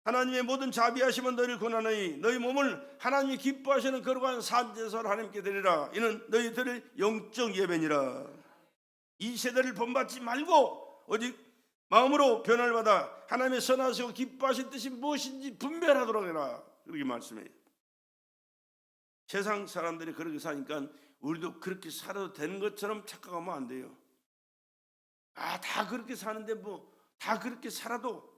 하나님의 모든 자비하심은 너희를 권하노니 너희 몸을 하나님이 기뻐하시는 거룩한 산제사를 하나님께 드리라. 이는 너희 드릴 영적 예배니라. 이 세대를 본받지 말고 오직 마음으로 변화를 받아 하나님의 선하시고 기뻐하신 뜻이 무엇인지 분별하도록 해라. 그렇게 말씀해요. 세상 사람들이 그렇게 사니까 우리도 그렇게 살아도 되는 것처럼 착각하면 안 돼요. 다 그렇게 사는데 다 그렇게 살아도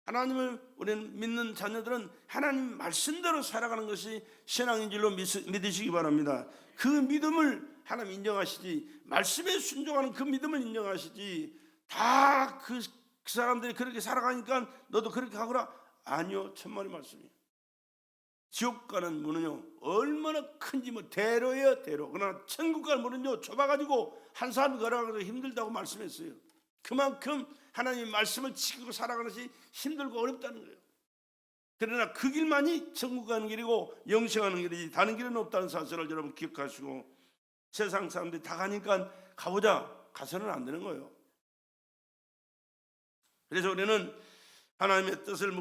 하나님을 우리는 믿는 자녀들은 하나님 말씀대로 살아가는 것이 신앙인 줄로 믿으시기 바랍니다. 그 믿음을 하나님 인정하시지, 말씀에 순종하는 그 믿음을 인정하시지, 다 그 사람들이 그렇게 살아가니까 너도 그렇게 하거라. 아니요, 천만의 말씀이에요. 지옥 가는 문은요 얼마나 큰지 대로예요, 대로. 그러나 천국 가는 문은요 좁아가지고 한 사람 걸어가기도 힘들다고 말씀했어요. 그만큼 하나님의 말씀을 지키고 살아가는 것이 힘들고 어렵다는 거예요. 그러나 그 길만이 천국 가는 길이고 영생하는 길이지 다른 길은 없다는 사실을 여러분 기억하시고, 세상 사람들이 다 가니까 가보자, 가서는 안 되는 거예요. 그래서 우리는 하나님의 뜻을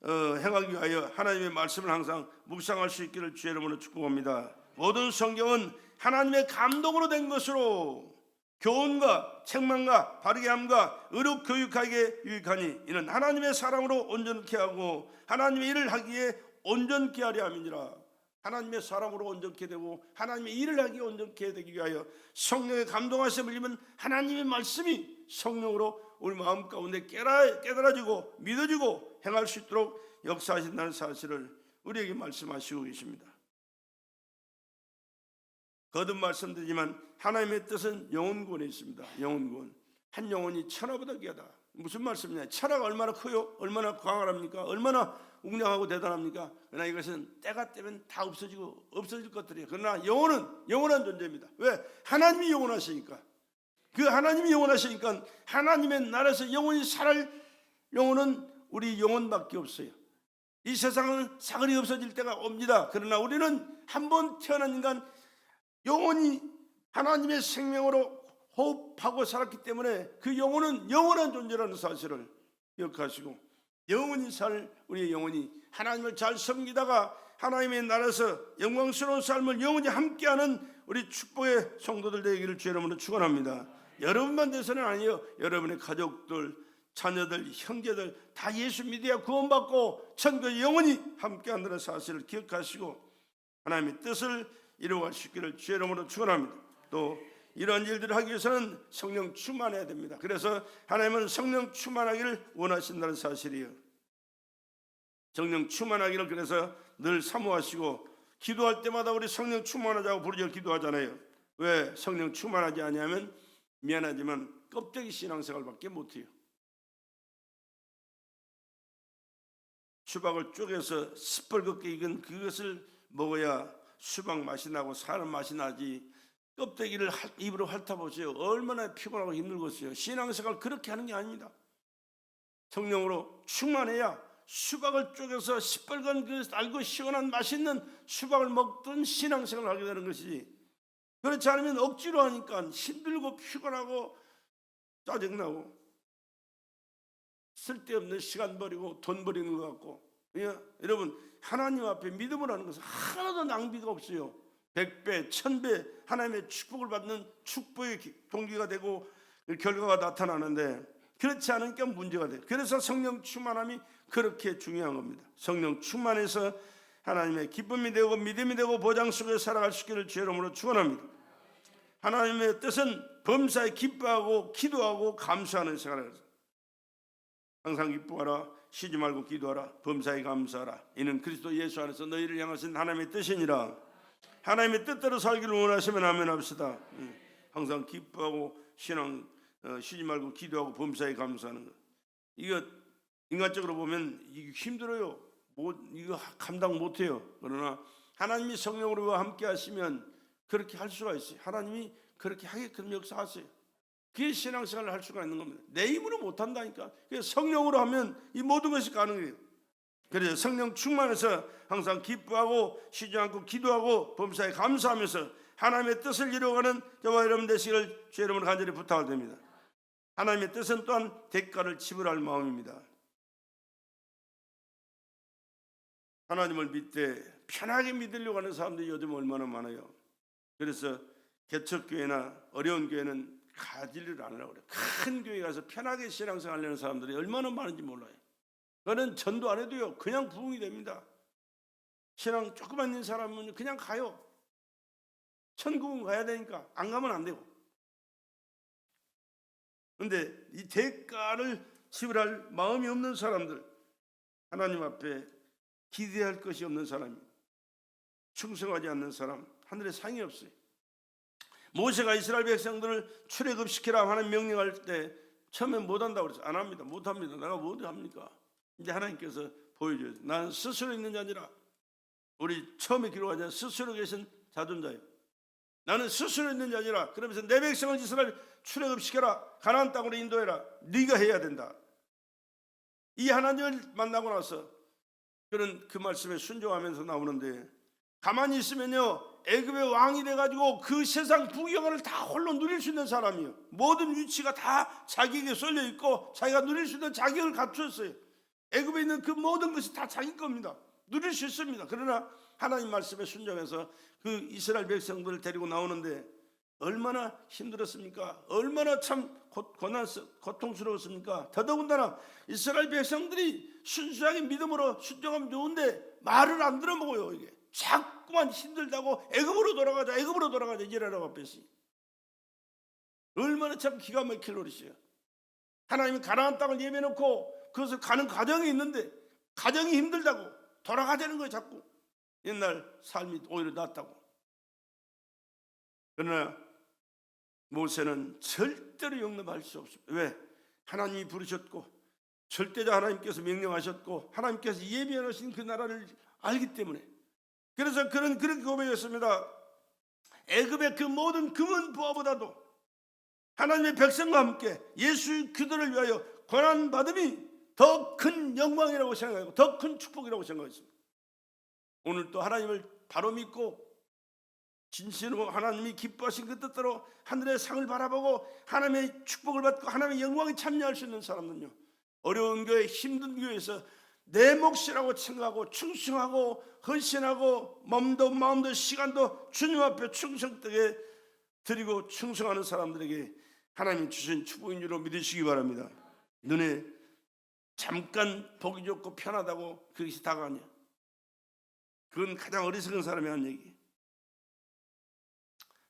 행하기 위하여 하나님의 말씀을 항상 묵상할 수 있기를 주의 이름으로 축복합니다. 모든 성경은 하나님의 감동으로 된 것으로 교훈과 책망과 바르게 함과 의로 교육하기에 유익하니 이는 하나님의 사랑으로 온전케 하고 하나님의 일을 하기에 온전케 하려 함이니라. 하나님의 사랑으로 온전케 되고 하나님의 일을 하기에 온전케 되기 위하여 성령의 감동하심을 입은 하나님의 말씀이 성령으로 우리 마음 가운데 깨달아지고 믿어지고 행할 수 있도록 역사하신다는 사실을 우리에게 말씀하시고 계십니다. 거듭 말씀드리지만 하나님의 뜻은 영혼권에 있습니다. 영혼권. 한 영혼이 천하보다 귀하다. 무슨 말씀이냐? 천하가 얼마나 커요? 얼마나 광활합니까? 얼마나 웅장하고 대단합니까? 그러나 이것은 때가 되면 다 없어질 것들이에요. 그러나 영혼은 영원한 존재입니다. 왜? 하나님이 영원하시니까. 그 하나님이 영원하시니까 하나님의 나라에서 영원히 살 영혼은 우리 영혼밖에 없어요. 이 세상은 사글이 없어질 때가 옵니다. 그러나 우리는 한번 태어난 인간 영원히 하나님의 생명으로 호흡하고 살았기 때문에 그 영혼은 영원한 존재라는 사실을 기억하시고, 영원히 살 우리의 영혼이 하나님을 잘 섬기다가 하나님의 나라에서 영광스러운 삶을 영원히 함께하는 우리 축복의 성도들 되기를 주의 이름으로 축원합니다. 여러분만 돼서는 아니에요. 여러분의 가족들, 자녀들, 형제들 다 예수 믿어야 구원받고 천국에 영원히 함께한다는 사실을 기억하시고 하나님의 뜻을 이루어갈 수 있기를 주의 이름으로 축원합니다. 또 이러한 일들을 하기 위해서는 성령 충만해야 됩니다. 그래서 하나님은 성령 충만하기를 원하신다는 사실이에요. 성령 충만하기를 그래서 늘 사모하시고 기도할 때마다 우리 성령 충만하자고 부르짖어 기도하잖아요. 왜 성령 충만하지 않냐면 미안하지만 껍데기 신앙생활밖에 못해요. 수박을 쪼개서 시뻘겋게 익은 그것을 먹어야 수박 맛이 나고 사람 맛이 나지, 껍데기를 입으로 핥아보세요. 얼마나 피곤하고 힘들겠어요. 신앙생활 그렇게 하는 게 아닙니다. 성령으로 충만해야 수박을 쪼개서 시뻘건 그 달고 시원한 맛있는 수박을 먹던 신앙생활을 하게 되는 것이지, 그렇지 않으면 억지로 하니까 힘들고 피곤하고 짜증나고 쓸데없는 시간 버리고 돈 버리는 것 같고. 여러분 하나님 앞에 믿음을 하는 것은 하나도 낭비가 없어요. 100배, 1000배 하나님의 축복을 받는 축복의 동기가 되고 결과가 나타나는데, 그렇지 않으니까 문제가 돼요. 그래서 성령 충만함이 그렇게 중요한 겁니다. 성령 충만해서 하나님의 기쁨이 되고 믿음이 되고 보장 속에 살아갈 수 있기를 주의 이름으로 축원합니다. 하나님의 뜻은 범사에 기뻐하고 기도하고 감사하는 생활을 해서 항상 기뻐하라, 쉬지 말고 기도하라, 범사에 감사하라. 이는 그리스도 예수 안에서 너희를 향하신 하나님의 뜻이니라. 하나님의 뜻대로 살기를 원하시면 아멘 합시다. 항상 기뻐하고 쉬지 말고 기도하고 범사에 감사하는 것. 인간적으로 보면 이게 힘들어요. 이거 감당 못해요. 그러나 하나님이 성령으로 함께 하시면 그렇게 할 수가 있어요. 하나님이 그렇게 하게끔 역사하세요. 그게 신앙생활을 할 수가 있는 겁니다. 내 힘으로 못한다니까. 그래서 성령으로 하면 이 모든 것이 가능해요. 그래서 성령 충만해서 항상 기뻐하고 쉬지 않고 기도하고 범사에 감사하면서 하나님의 뜻을 이루어가는 저와 여러분 되시기를 주의 이름으로 간절히 부탁을 드립니다. 하나님의 뜻은 또한 대가를 지불할 마음입니다. 하나님을 믿되 편하게 믿으려고 하는 사람들이 요즘 얼마나 많아요. 그래서 개척교회나 어려운 교회는 가지를 않으려고 그래요. 큰 교회 가서 편하게 신앙생활 하려는 사람들이 얼마나 많은지 몰라요. 그거는 전도 안 해도요 그냥 부흥이 됩니다. 신앙 조금만 있는 사람은 그냥 가요. 천국은 가야 되니까 안 가면 안 되고. 그런데 이 대가를 지불할 마음이 없는 사람들, 하나님 앞에 기대할 것이 없는 사람, 충성하지 않는 사람, 하늘에 상이 없어요. 모세가 이스라엘 백성들을 출애굽시키라 하는 명령할 때 처음엔 못한다고 그랬어요. 안 합니다. 못합니다. 내가 뭐 합니까? 이제 하나님께서 보여줘요. 나는 스스로 있는 자 아니라, 우리 처음에 기록하자 스스로 계신 자존자예요. 나는 스스로 있는 자 아니라, 그러면서 내 백성을 이스라엘 출애굽시켜라, 가나안 땅으로 인도해라. 네가 해야 된다. 이 하나님을 만나고 나서 그는 그 말씀에 순종하면서 나오는데, 가만히 있으면요 애굽의 왕이 돼가지고 그 세상 부귀영화를 다 홀로 누릴 수 있는 사람이에요. 모든 위치가 다 자기에게 쏠려 있고 자기가 누릴 수 있는 자격을 갖추었어요. 애굽에 있는 그 모든 것이 다 자기 겁니다. 누릴 수 있습니다. 그러나 하나님 말씀에 순종해서 그 이스라엘 백성들을 데리고 나오는데 얼마나 힘들었습니까? 얼마나 참 고통스러웠습니까? 더더군다나 이스라엘 백성들이 순수하게 믿음으로 순종하면 좋은데 말을 안 들어먹어요. 이게 자꾸만 힘들다고 애굽으로 돌아가자 이지라라고 앞에서. 얼마나 참 기가 막힐 노릇이에요. 하나님이 가나안 땅을 예매해놓고 그것을 가는 과정이 있는데 과정이 힘들다고 돌아가자는 거예요. 자꾸 옛날 삶이 오히려 낫다고. 그러나 모세는 절대로 용납할 수 없습니다. 왜? 하나님이 부르셨고 절대자 하나님께서 명령하셨고 하나님께서 예비해 놓으신 그 나라를 알기 때문에. 그래서 그는 그렇게 고백했습니다. 애굽의 그 모든 금은 보화보다도 하나님의 백성과 함께 예수 그들을 위하여 고난 받음이 더 큰 영광이라고 생각하고 더 큰 축복이라고 생각했습니다. 오늘 또 하나님을 바로 믿고 진실로 하나님이 기뻐하신 그 뜻대로 하늘의 상을 바라보고 하나님의 축복을 받고 하나님의 영광에 참여할 수 있는 사람은요, 어려운 교회, 힘든 교회에서 내 몫이라고 생각하고 충성하고 헌신하고 몸도 마음도 시간도 주님 앞에 충성되게 드리고 충성하는 사람들에게 하나님이 주신 축복인 줄로 믿으시기 바랍니다. 눈에 잠깐 보기 좋고 편하다고 그것이 다가 아니야. 그건 가장 어리석은 사람이 한 얘기.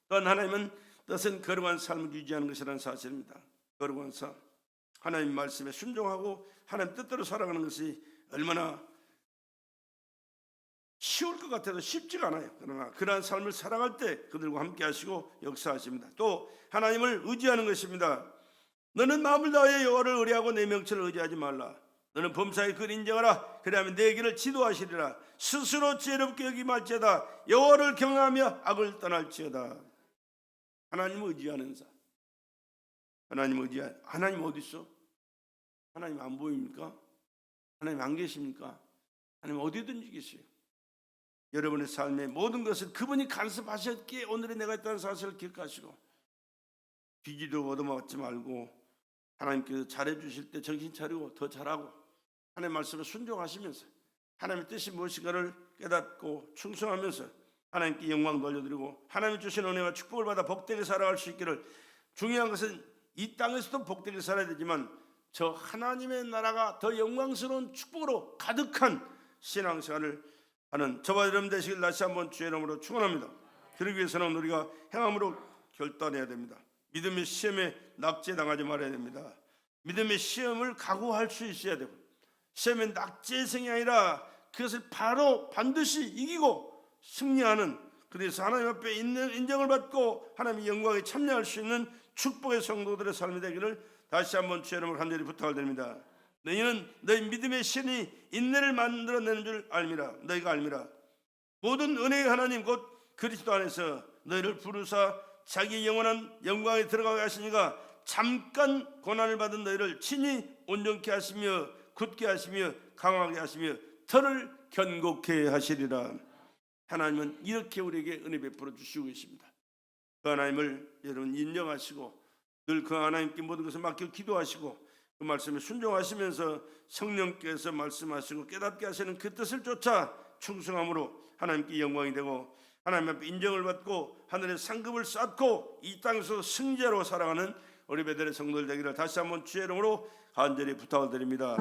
또한 하나님은 뜻은 거룩한 삶을 유지하는 것이라는 사실입니다. 거룩한 삶, 하나님 말씀에 순종하고 하나님 뜻대로 살아가는 것이 얼마나 쉬울 것 같아도 쉽지가 않아요. 그러나 그러한 삶을 살아갈 때 그들과 함께 하시고 역사하십니다. 또 하나님을 의지하는 것입니다. 너는 마음을 다하여 여호와를 의뢰하고 내 명철을 의지하지 말라. 너는 범사에 그를 인정하라. 그리하면 내 길을 지도하시리라. 스스로 지혜롭게 여김할지어다. 여호와를 경외하며 악을 떠날지어다. 하나님을 의지하는 자. 하나님 어디 있어? 하나님 안 보입니까? 하나님 안 계십니까? 하나님 어디든지 계세요. 여러분의 삶의 모든 것을 그분이 간섭하셨기에 오늘의 내가 있다는 사실을 기억하시고 비기도 얻어먹지 말고 하나님께서 잘해주실 때 정신 차리고 더 잘하고 하나님의 말씀에 순종하시면서 하나님의 뜻이 무엇인가를 깨닫고 충성하면서 하나님께 영광 돌려드리고 하나님이 주신 은혜와 축복을 받아 복되게 살아갈 수 있기를. 중요한 것은 이 땅에서도 복되게 살아야 되지만 저 하나님의 나라가 더 영광스러운 축복으로 가득한 신앙생활을 하는 저와 여러분 되시길 다시 한번 주의 이름으로 축원합니다. 그러기 위해서는 우리가 행함으로 결단해야 됩니다. 믿음의 시험에 낙제당하지 말아야 됩니다. 믿음의 시험을 각오할 수 있어야 되고 시험의 낙제의 성이 아니라 그것을 바로 반드시 이기고 승리하는, 그래서 하나님 앞에 있는 인정을 받고 하나님의 영광에 참여할 수 있는 축복의 성도들의 삶이 되기를 다시 한번 주의 이름으로 간절히 부탁을 드립니다. 너희는 너희 믿음의 신이 인내를 만들어내는 줄 알미라. 너희가 알미라. 모든 은혜의 하나님 곧 그리스도 안에서 너희를 부르사 자기 영원한 영광에 들어가게 하시니가 잠깐 고난을 받은 너희를 친히 온전케 하시며 굳게 하시며 강하게 하시며 털을 견고케 하시리라. 하나님은 이렇게 우리에게 은혜 베풀어 주시고 계십니다. 그 하나님을 여러분 인정하시고 늘 그 하나님께 모든 것을 맡겨 기도하시고 그 말씀에 순종하시면서 성령께서 말씀하시고 깨닫게 하시는 그 뜻을 쫓아 충성함으로 하나님께 영광이 되고 하나님 앞에 인정을 받고 하늘의 상급을 쌓고 이 땅에서 승자로 살아가는 우리 베델의 성도들 되기를 다시 한번 주의 이름으로 간절히 부탁을 드립니다.